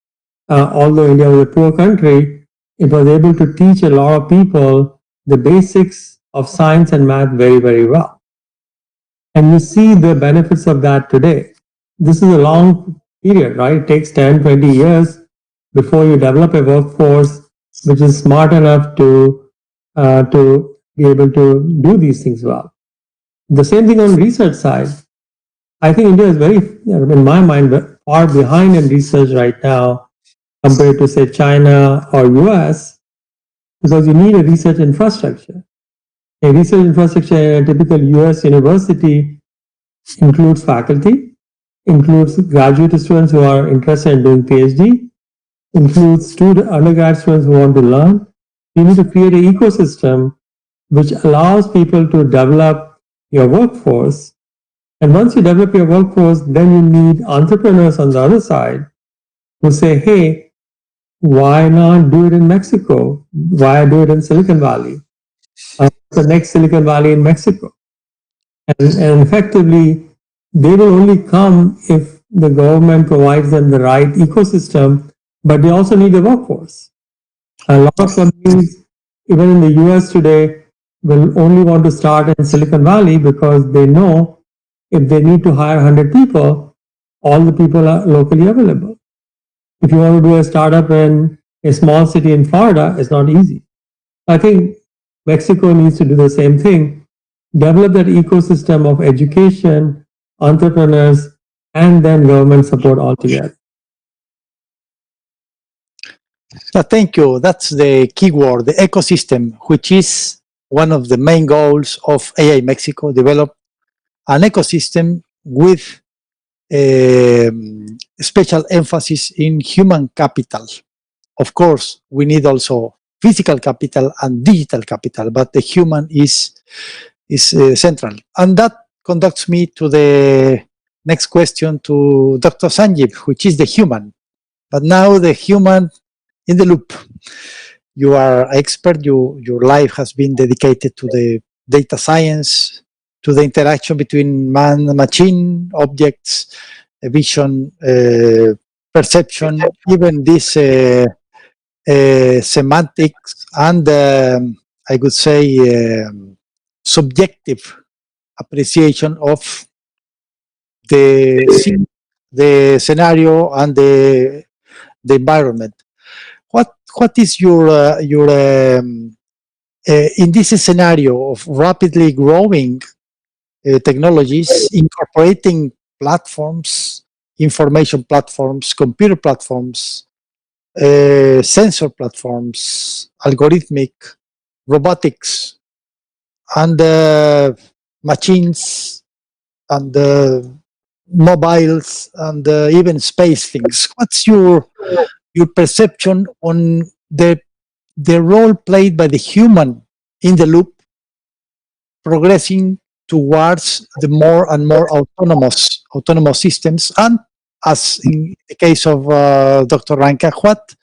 Although India was a poor country, it was able to teach a lot of people the basics of science and math very, very well. And you see the benefits of that today. This is a long period, right? It takes 10, 20 years before you develop a workforce which is smart enough to be able to do these things well. The same thing on research side. I think India is very, in my mind, far behind in research right now compared to, say, China or US, because you need a research infrastructure. A research infrastructure in a typical US university includes faculty, includes graduate students who are interested in doing PhD, includes undergrad students who want to learn. You need to create an ecosystem which allows people to develop your workforce. And once you develop your workforce, then you need entrepreneurs on the other side who say, hey, why not do it in Mexico? Why do it in Silicon Valley? The next Silicon Valley in Mexico. And effectively, they will only come if the government provides them the right ecosystem, but they also need a workforce. A lot of companies, even in the US today, will only want to start in Silicon Valley because they know if they need to hire 100 people, all the people are locally available. If you want to do a startup in a small city in Florida, it's not easy. I think Mexico needs to do the same thing, develop that ecosystem of education, entrepreneurs, and then government support altogether. Thank you. That's the key word, the ecosystem, which is one of the main goals of AI Mexico, develop an ecosystem with special emphasis in human capital. Of course, we need also physical capital and digital capital, but the human is central. And that conducts me to the next question to Dr. Sanjeev, which is the human. But now the human in the loop. You are an expert. Your life has been dedicated to the data science, to the interaction between man and machine, objects, vision, perception, even this semantics and I would say subjective appreciation of the scenario and the environment. What is your in this scenario of rapidly growing technologies, incorporating platforms, information platforms, computer platforms, sensor platforms, algorithmic, robotics, and machines, and mobiles, and even space things? What's your perception on the role played by the human in the loop, progressing towards the more and more autonomous systems, and as in the case of Dr. Ranka, what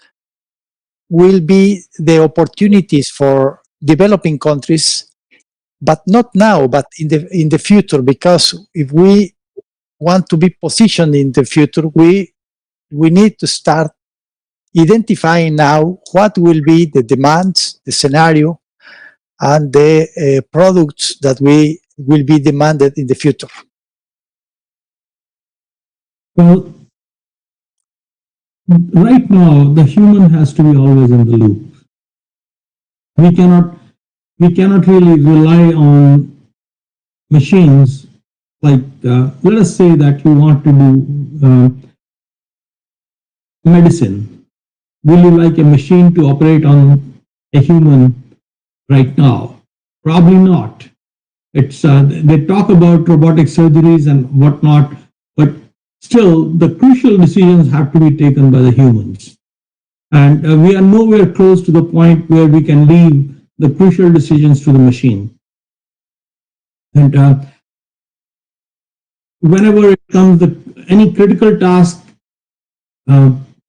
will be the opportunities for developing countries, but not now, but in the future? Because if we want to be positioned in the future, we need to start identifying now what will be the demands, the scenario, and the products that we will be demanded in the future. Well, right now, the human has to be always in the loop. We cannot really rely on machines. Like, let us say that you want to do medicine. Will you like a machine to operate on a human right now? Probably not. It's they talk about robotic surgeries and whatnot, but still the crucial decisions have to be taken by the humans. And we are nowhere close to the point where we can leave the crucial decisions to the machine. And whenever it comes to any critical task,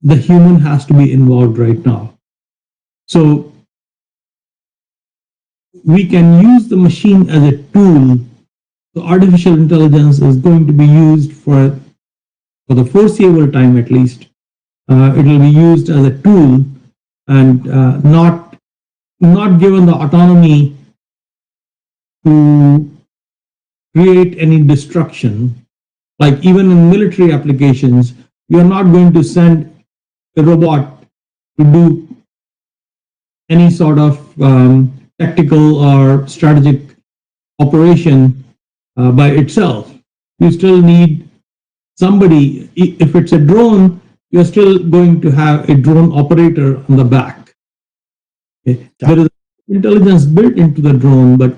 the human has to be involved right now. So we can use the machine as a tool. So artificial intelligence is going to be used for the foreseeable time, at least. It will be used as a tool and not given the autonomy to create any destruction. Like even in military applications, you're not going to send a robot to do any sort of tactical or strategic operation by itself. You still need somebody. If it's a drone, you're still going to have a drone operator on the back. Okay? Yeah. There is intelligence built into the drone, but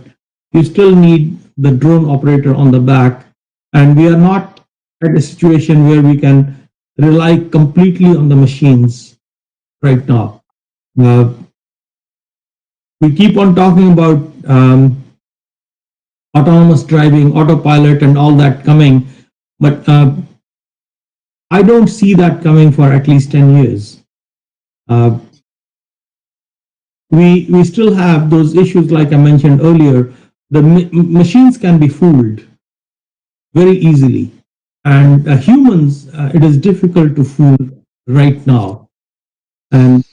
you still need the drone operator on the back. And we are not at a situation where we can rely completely on the machines right now. We keep on talking about autonomous driving, autopilot, and all that coming, but I I don't see that coming for at least 10 years. We still have those issues, like I mentioned earlier. The machines can be fooled very easily, and humans, it is difficult to fool right now. And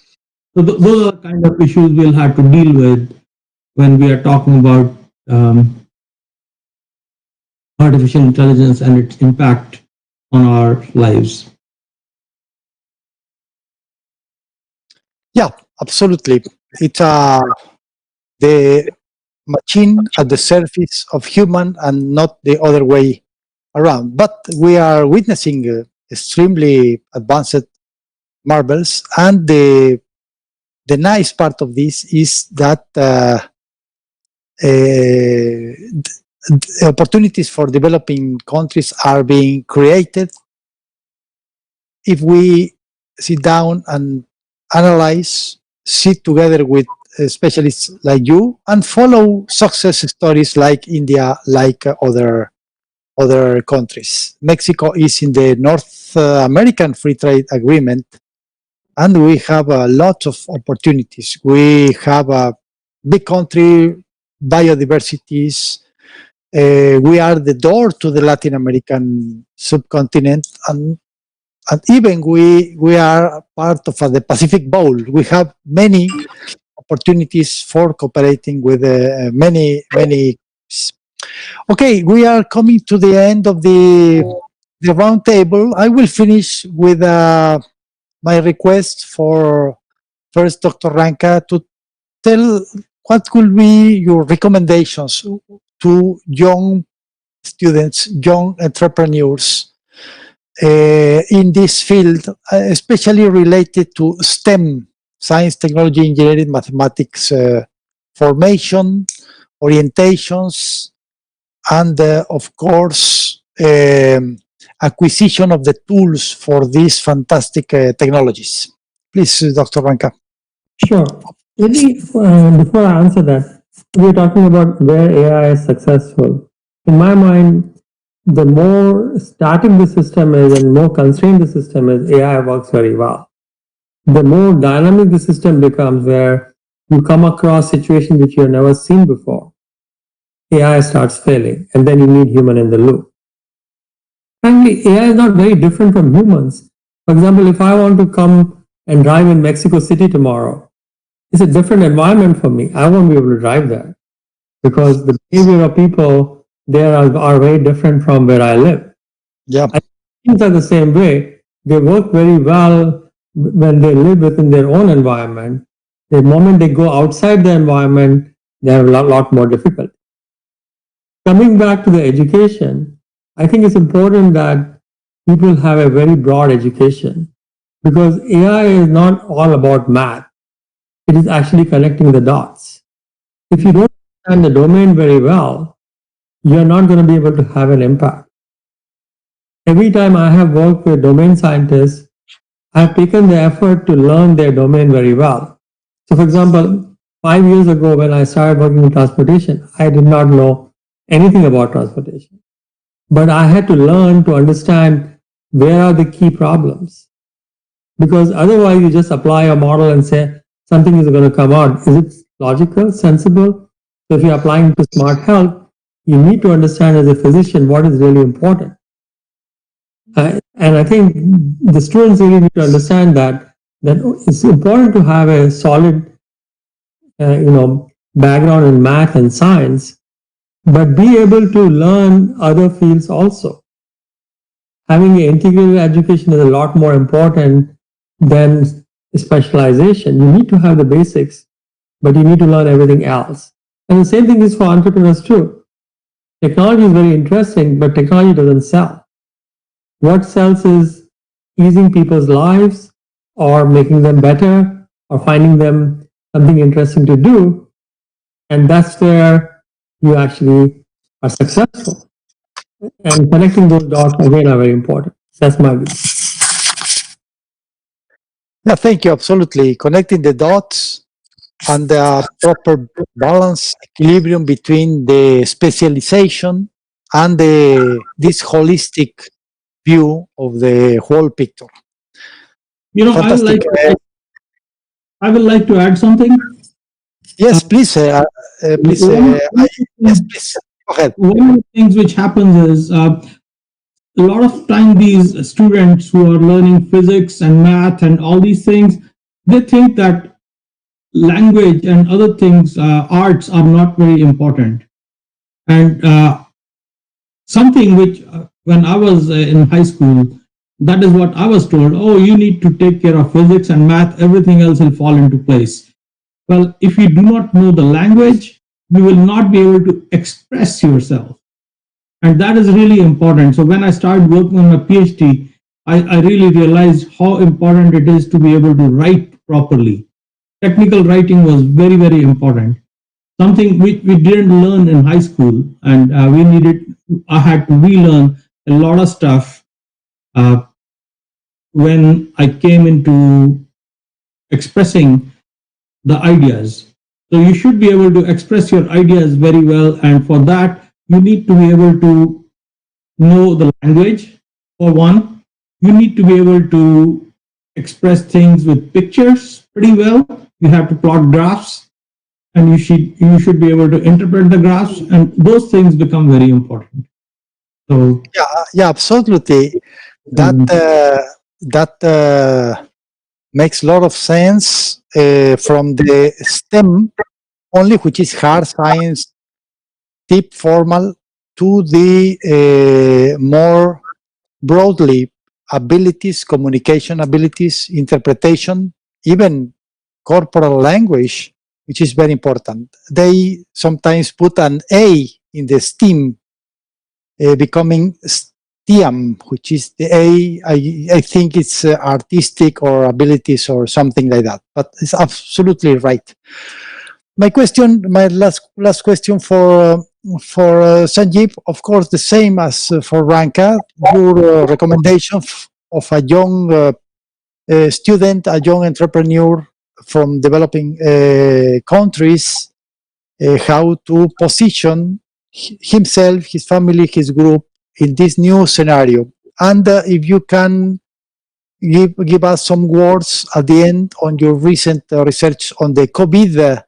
so those are the kind of issues we'll have to deal with when we are talking about artificial intelligence and its impact on our lives. Yeah, absolutely. It's the machine at the surface of human and not the other way around. But we are witnessing extremely advanced marvels, and the nice part of this is that opportunities for developing countries are being created if we sit down and analyze, sit together with specialists like you, and follow success stories like India, like other countries. Mexico is in the North American Free Trade Agreement, and we have a lot of opportunities. We have a big country, biodiversities. We are the door to the Latin American subcontinent, and even we are part of the Pacific Bowl. We have many opportunities for cooperating with many. Okay, we are coming to the end of the round table. I will finish with my request for first Dr. Ranka to tell what could be your recommendations to young students, young entrepreneurs in this field, especially related to STEM, science, technology, engineering, mathematics, formation, orientations, and of course, acquisition of the tools for these fantastic technologies. Please, Dr. Ranka. Sure. Maybe before I answer that, we're talking about where AI is successful. In my mind, the more static the system is and more constrained the system is, AI works very well. The more dynamic the system becomes, where you come across situations which you have never seen before, AI starts failing, and then you need human in the loop. Frankly, AI is not very different from humans. For example, if I want to come and drive in Mexico City tomorrow, it's a different environment for me. I won't be able to drive there because the behavior of people there are very different from where I live. Yeah. Things are the same way. They work very well when they live within their own environment. The moment they go outside the environment, they have a lot more difficulty. Coming back to the education, I think it's important that people have a very broad education because AI is not all about math. It is actually connecting the dots. If you don't understand the domain very well, you're not going to be able to have an impact. Every time I have worked with domain scientists, I have taken the effort to learn their domain very well. So, for example, 5 years ago when I started working in transportation, I did not know anything about transportation. But I had to learn to understand where are the key problems. Because otherwise, you just apply a model and say something is going to come out. Is it logical, sensible? So, if you're applying to smart health, you need to understand as a physician what is really important. And I think the students really need to understand that it's important to have a solid, background in math and science, but be able to learn other fields also. Having an integrated education is a lot more important than specialization. You need to have the basics, but you need to learn everything else. And the same thing is for entrepreneurs too. Technology is very interesting, but technology doesn't sell. What sells is easing people's lives or making them better or finding them something interesting to do. And that's where you actually are successful. And connecting those dots again are very important. That's my view. Yeah, thank you. Absolutely. Connecting the dots and the proper balance, equilibrium between the specialization and this holistic view of the whole picture. Fantastic. I would like to add something. Yes, please. Please. Yes, please. Go ahead. One of the things which happens is a lot of time these students who are learning physics and math and all these things, they think that language and other things, arts, are not very important. And something which, when I was in high school, that is what I was told. Oh, you need to take care of physics and math, everything else will fall into place. Well, if you do not know the language, you will not be able to express yourself. And that is really important. So when I started working on my PhD, I really realized how important it is to be able to write properly. Technical writing was very, very important. Something which we didn't learn in high school, and I had to relearn a lot of stuff when I came into expressing the ideas. So you should be able to express your ideas very well, and for that, you need to be able to know the language. For one, you need to be able to express things with pictures pretty well. You have to plot graphs, and you should be able to interpret the graphs, and those things become very important. So yeah, absolutely. That makes a lot of sense from the STEM only, which is hard science, deep formal, to the more broadly abilities, communication abilities, interpretation, even corporal language, which is very important. They sometimes put an A in the STEAM, becoming STEAM, which is the A. I think it's artistic or abilities or something like that. But it's absolutely right. My last question for Sanjeev, of course, the same as for Ranka. Your recommendation of a young student, a young entrepreneur from developing countries, how to position himself, his family, his group in this new scenario. And if you can give us some words at the end on your recent research on the COVID,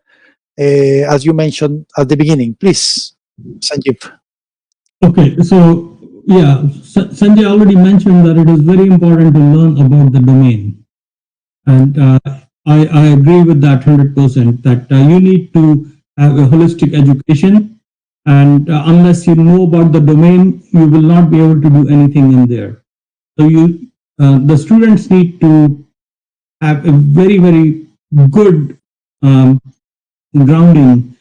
as you mentioned at the beginning, please, Sanjeev. okay, so yeah, Sanjay already mentioned that it is very important to learn about the domain. And I agree with that 100%, that you need to have a holistic education. And unless you know about the domain, you will not be able to do anything in there. So the students need to have a very, very good grounding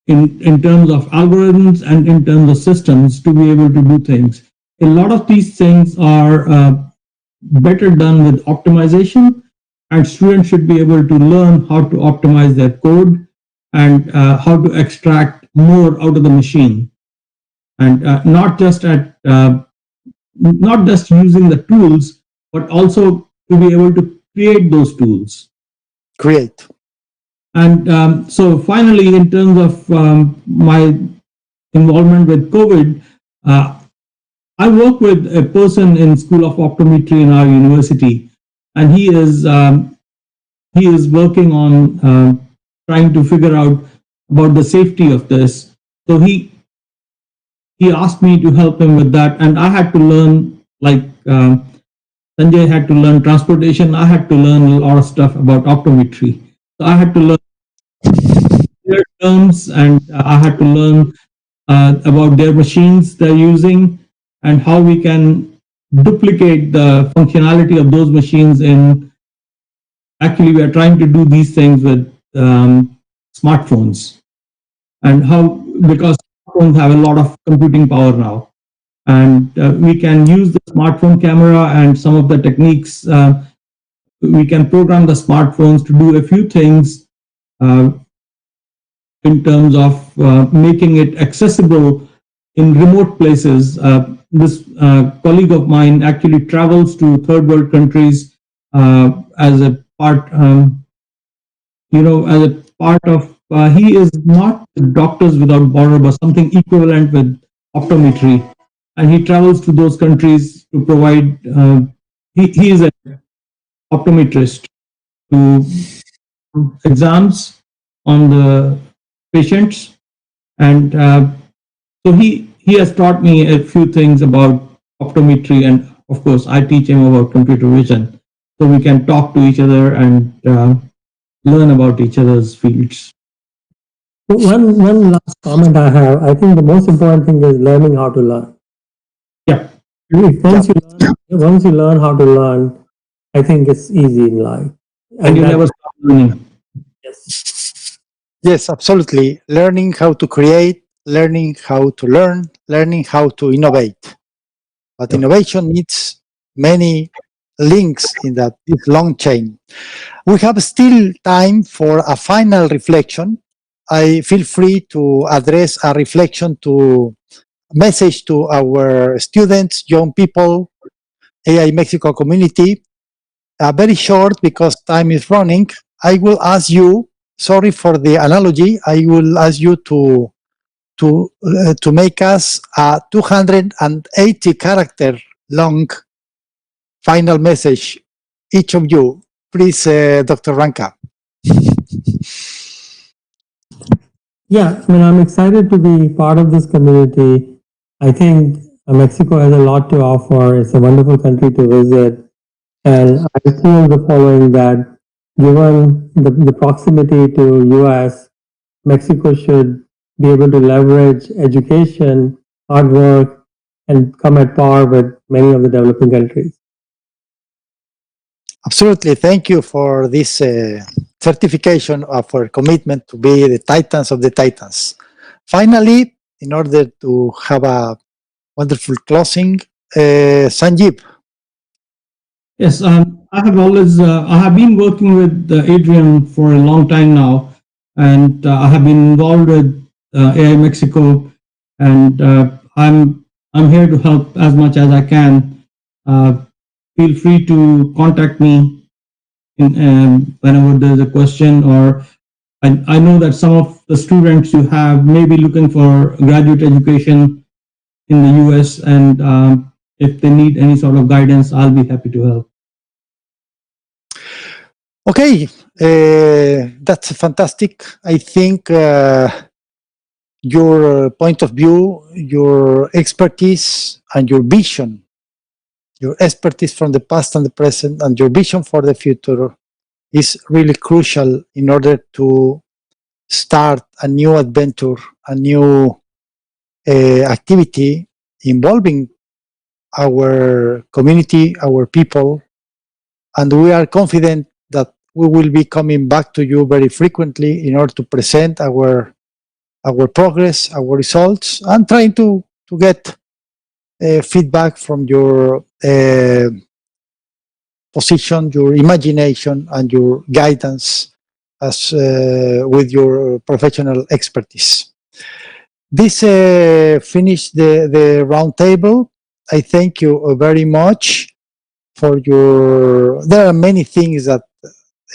in terms of algorithms and in terms of systems to be able to do things. A lot of these things are better done with optimization, and students should be able to learn how to optimize their code and how to extract more out of the machine, and not just using the tools, but also to be able to create those tools. Create. And so finally, in terms of my involvement with COVID, I work with a person in School of Optometry in our university, and he is working on trying to figure out about the safety of this. So he asked me to help him with that, and I had to learn, like Sanjay had to learn transportation. I had to learn a lot of stuff about optometry. So I had to learn their terms, and I had to learn about their machines they're using and how we can duplicate the functionality of those machines. Actually, we are trying to do these things with smartphones, and because smartphones have a lot of computing power now, and we can use the smartphone camera and some of the techniques. We can program the smartphones to do a few things in terms of making it accessible in remote places. This colleague of mine actually travels to third world countries as a part, as a part of. He is not Doctors Without Border, but something equivalent with optometry, and he travels to those countries to provide. He is an optometrist to exams on the patients, and so he has taught me a few things about optometry, and of course I teach him about computer vision, so we can talk to each other and learn about each other's fields. One last comment I have. I think the most important thing is learning how to learn. Yeah. Once you learn how to learn, I think it's easy in life. And you never stop learning. Yes. Yes, absolutely. Learning how to create, learning how to learn, learning how to innovate. But innovation needs many links in that this long chain. We have still time for a final reflection. I feel free to address a reflection to message to our students, young people, AI Mexico community. Very short because time is running. I will ask you, sorry for the analogy, I will ask you to make us a 280 character long final message, each of you. Please, Dr. Ranka. Yeah, I mean, I'm excited to be part of this community. I think Mexico has a lot to offer. It's a wonderful country to visit. And I feel the following that given the proximity to US, Mexico should be able to leverage education, hard work, and come at par with many of the developing countries. Absolutely. Thank you for this certification of our commitment to be the titans of the titans. Finally, in order to have a wonderful closing, Sanjeev. Yes, I have been working with Adrian for a long time now, and I have been involved with AI Mexico, and I'm here to help as much as I can. Feel free to contact me whenever there's a question, or I know that some of the students you have may be looking for graduate education in the US, and if they need any sort of guidance, I'll be happy to help. Okay, that's fantastic. I think your point of view, your expertise, and your vision, your expertise from the past and the present, and your vision for the future is really crucial in order to start a new adventure, a new activity involving our community, our people, and we are confident that we will be coming back to you very frequently in order to present our progress, our results, and trying to get feedback from your position, your imagination, and your guidance as with your professional expertise. This finished the roundtable. I thank you very much for your. There are many things that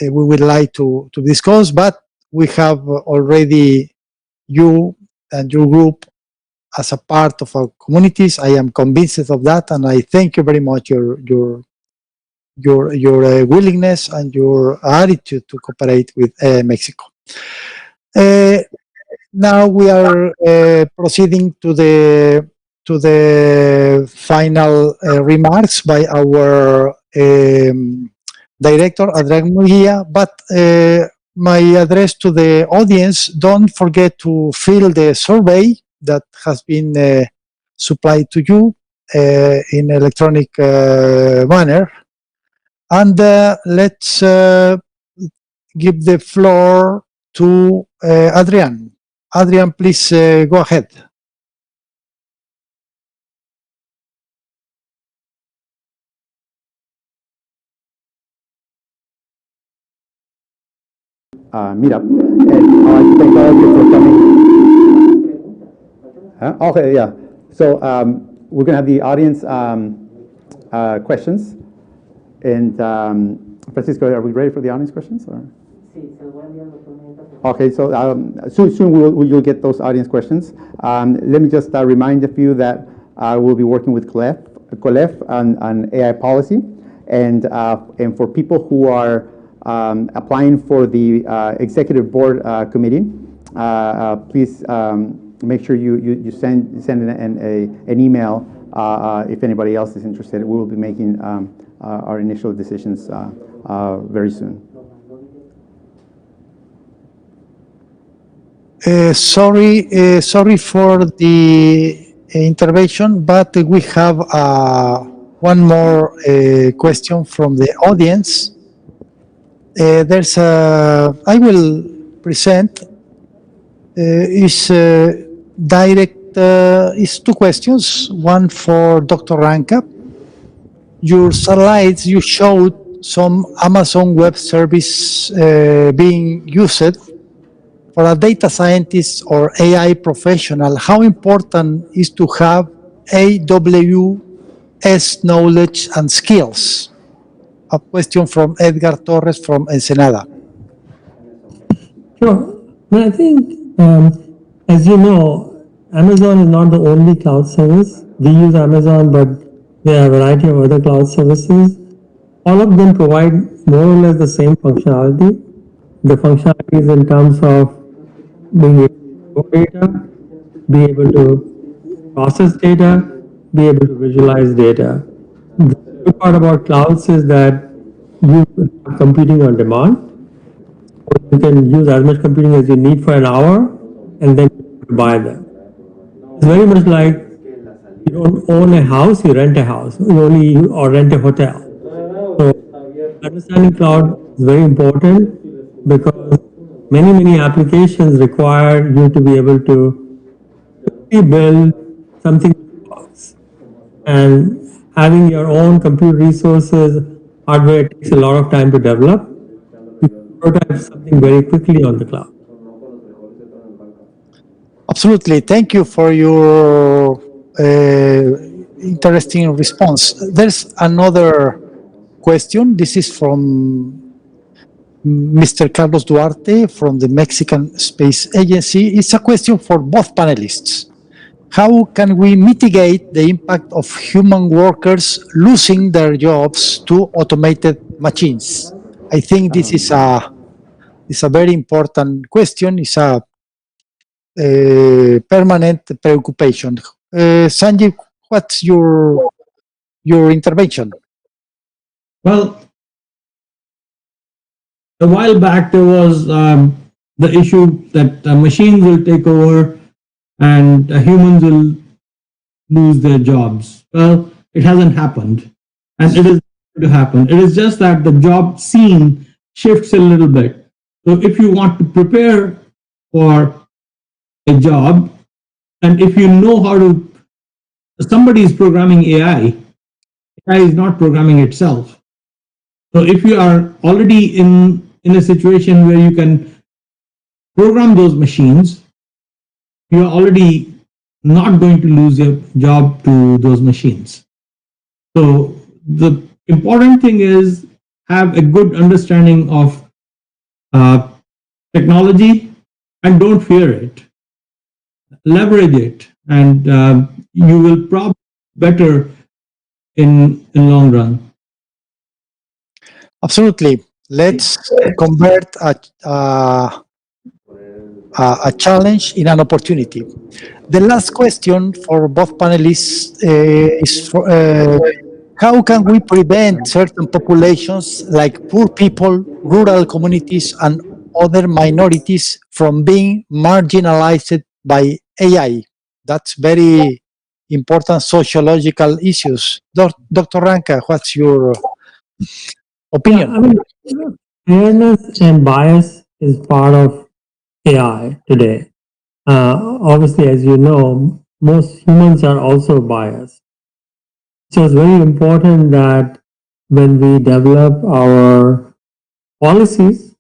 we would like to discuss, but we have already you and your group as a part of our communities. I am convinced of that, and I thank you very much your willingness and your attitude to cooperate with Mexico. Now we are proceeding to the final remarks by our director, Adrian Mujia, but my address to the audience, don't forget to fill the survey that has been supplied to you in electronic manner. And let's give the floor to Adrian. Adrian, please go ahead. Meetup. And I'd like to thank all of you for coming. Okay, yeah. So we're going to have the audience questions. And Francisco, are we ready for the audience questions? Or? Okay, so soon you'll get those audience questions. Let me just remind a few that we'll be working with Clef COLEF on AI policy, and for people who are applying for the executive board committee, please make sure you send an email if anybody else is interested. We will be making our initial decisions very soon. Sorry for the intervention, but we have one more question from the audience. I will present is two questions. One for Dr. Ranka. Your slides, you showed some Amazon Web Service being used for a data scientist or AI professional. How important is to have AWS knowledge and skills? A question from Edgar Torres from Ensenada. Sure. Well, I think, as you know, Amazon is not the only cloud service. We use Amazon, but there are a variety of other cloud services. All of them provide more or less the same functionality. The functionalities in terms of being able to store data, be able to process data, be able to visualize data. The good part about clouds is that you are computing on demand. You can use as much computing as you need for an hour and then buy them. It's very much like you don't own a house, you rent a house, or rent a hotel. So understanding cloud is very important because many applications require you to be able to build something that works. And having your own compute resources, hardware takes a lot of time to develop. You can prototype something very quickly on the cloud. Absolutely. Thank you for your interesting response. There's another question. This is from Mr. Carlos Duarte from the Mexican Space Agency. It's a question for both panelists. How can we mitigate the impact of human workers losing their jobs to automated machines? I think this is a very important question. It's a permanent preoccupation. Sanjeev, what's your intervention? Well, a while back there was the issue that machines will take over and humans will lose their jobs. Well, it hasn't happened, and it is going to happen. It is just that the job scene shifts a little bit. So if you want to prepare for a job, and if you know how to, somebody is programming AI is not programming itself. So if you are already in a situation where you can program those machines, you are already not going to lose your job to those machines. So the important thing is have a good understanding of technology and don't fear it. Leverage it, and you will probably better in long run. Absolutely. Let's convert a challenge in an opportunity. The last question for both panelists is how can we prevent certain populations like poor people, rural communities, and other minorities from being marginalized by AI? That's very important sociological issues. Dr. Ranka, what's your opinion? Yeah, I mean, fairness and bias is part of AI today. Obviously, as you know, most humans are also biased. So it's very important that when we develop our policies,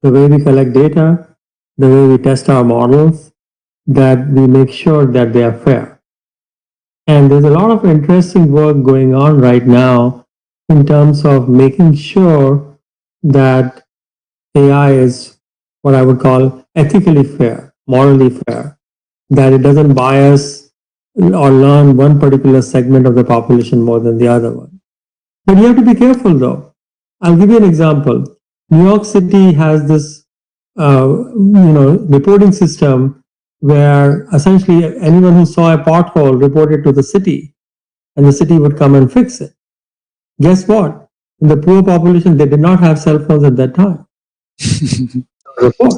the way we collect data, the way we test our models, that we make sure that they are fair. And there's a lot of interesting work going on right now in terms of making sure that AI is what I would call ethically fair, morally fair, that it doesn't bias or learn one particular segment of the population more than the other one. But you have to be careful though. I'll give you an example. New York City has this, reporting system where essentially anyone who saw a pothole reported to the city, and the city would come and fix it. Guess what? In the poor population, they did not have cell phones at that time. Report,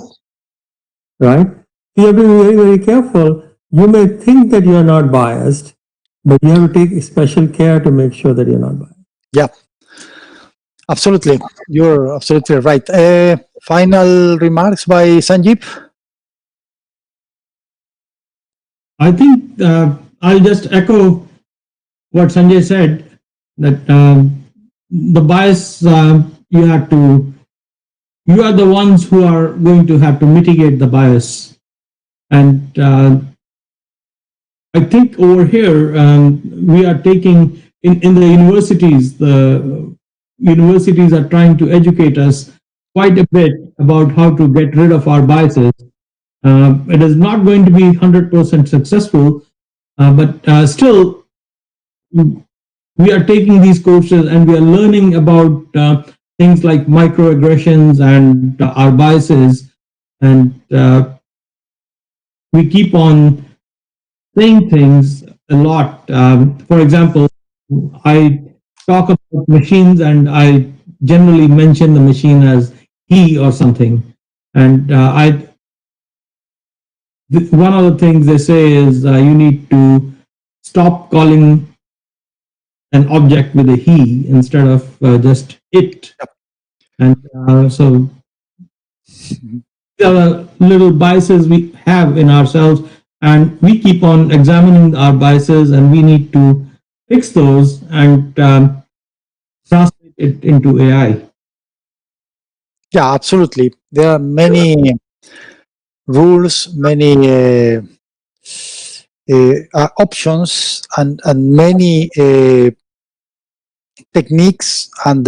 right? You have to be very, very careful. You may think that you are not biased, but you have to take special care to make sure that you're not biased. Yeah, absolutely. You're absolutely right. Final remarks by Sanjeev? I think I'll just echo what Sanjay said, that the bias you are the ones who are going to have to mitigate the bias. And I think over here, we are taking, in the universities are trying to educate us quite a bit about how to get rid of our biases. It is not going to be 100% successful, but still, we are taking these courses and we are learning about things like microaggressions and our biases, and we keep on saying things a lot. For example, I talk about machines and I generally mention the machine as he or something. And one of the things they say is you need to stop calling an object with a he instead of just it. And so there are little biases we have in ourselves, and we keep on examining our biases, and we need to fix those and translate it into AI. Yeah, absolutely. There are many rules, many options, and many techniques and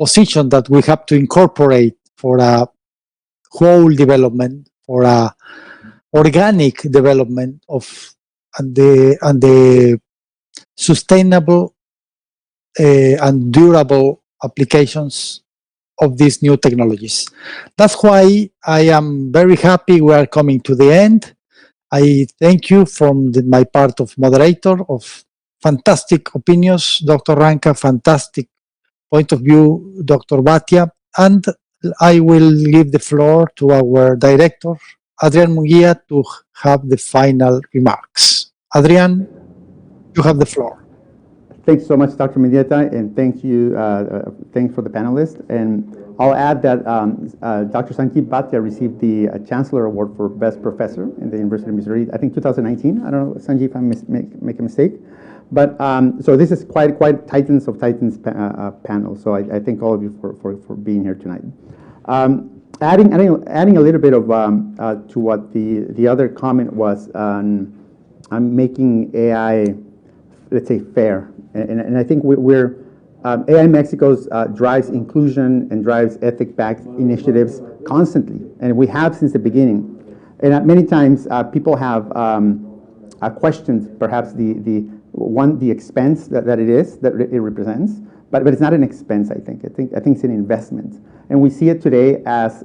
position that we have to incorporate for a whole development, for a organic development of and the sustainable and durable applications of these new technologies. That's why I am very happy we are coming to the end. I thank you from my part of moderator of fantastic opinions, Dr. Ranka, fantastic point of view, Dr. Bhatia, and I will give the floor to our director, Adrian Munguia, to have the final remarks. Adrian, you have the floor. Thanks so much, Dr. Mendieta, and thanks for the panelists. And I'll add that Dr. Sanjeev Bhatia received the Chancellor Award for Best Professor in the University of Missouri, I think 2019. I don't know, Sanjeev, if I make a mistake. But so this is quite Titans of Titans panel. So I thank all of you for being here tonight. Adding a little bit of to what the other comment was on making AI, let's say, fair. And I think we're AI Mexico's drives inclusion and drives ethic-backed initiatives constantly, and we have since the beginning. And many times people have questions, perhaps the expense that it represents, but it's not an expense. I think it's an investment, and we see it today as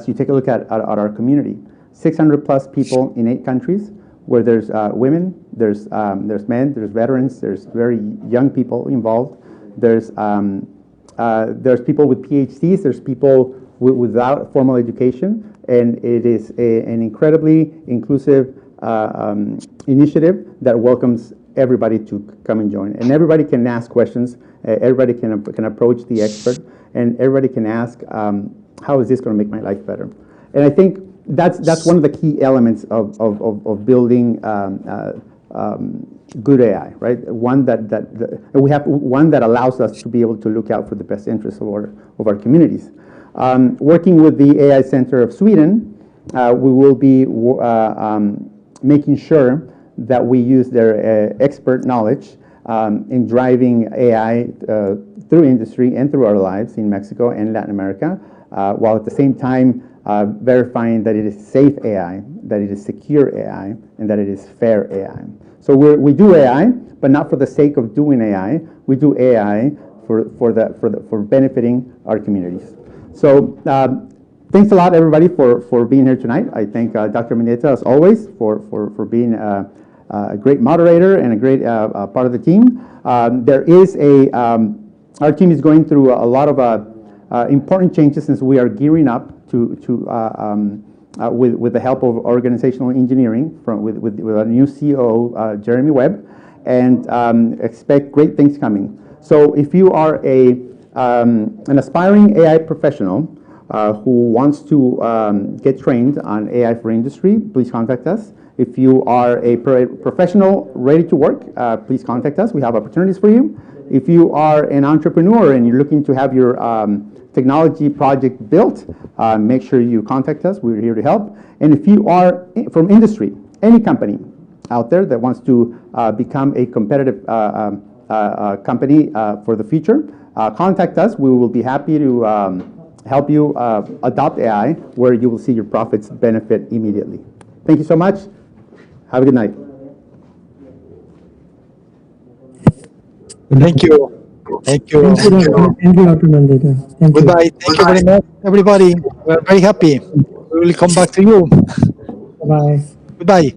you take a look at our community, 600 plus people in 8 countries. Where there's women, there's men, there's veterans, there's very young people involved. There's people with PhDs, there's people without formal education, and it is an incredibly inclusive initiative that welcomes everybody to come and join. And everybody can ask questions, everybody can approach the expert, and everybody can ask, how is this going to make my life better? And I think that's one of the key elements of building good AI, right? One we have one that allows us to be able to look out for the best interests of our communities. Working with the AI Center of Sweden, we will be making sure that we use their expert knowledge in driving AI through industry and through our lives in Mexico and Latin America, while at the same time verifying that it is safe AI, that it is secure AI, and that it is fair AI. So we do AI, but not for the sake of doing AI. We do AI for benefiting our communities. So thanks a lot, everybody, for being here tonight. I thank Dr. Mendieta, as always, for being a great moderator and a great part of the team. Our team is going through a lot of important changes since we are gearing up with the help of organizational engineering with our new CEO, Jeremy Webb, and expect great things coming. So if you are an aspiring AI professional who wants to get trained on AI for industry, please contact us. If you are a professional ready to work, please contact us. We have opportunities for you. If you are an entrepreneur and you're looking to have your technology project built, make sure you contact us. We're here to help. And if you are from industry, any company out there that wants to become a competitive company for the future, contact us. We will be happy to help you adopt AI where you will see your profits benefit immediately. Thank you so much. Have a good night. Thank you. Thank you. Thank you, Dr. Mendieta. Thank you. Goodbye. Thank you very much, everybody. We're very happy. We will come back to you. Bye. Goodbye.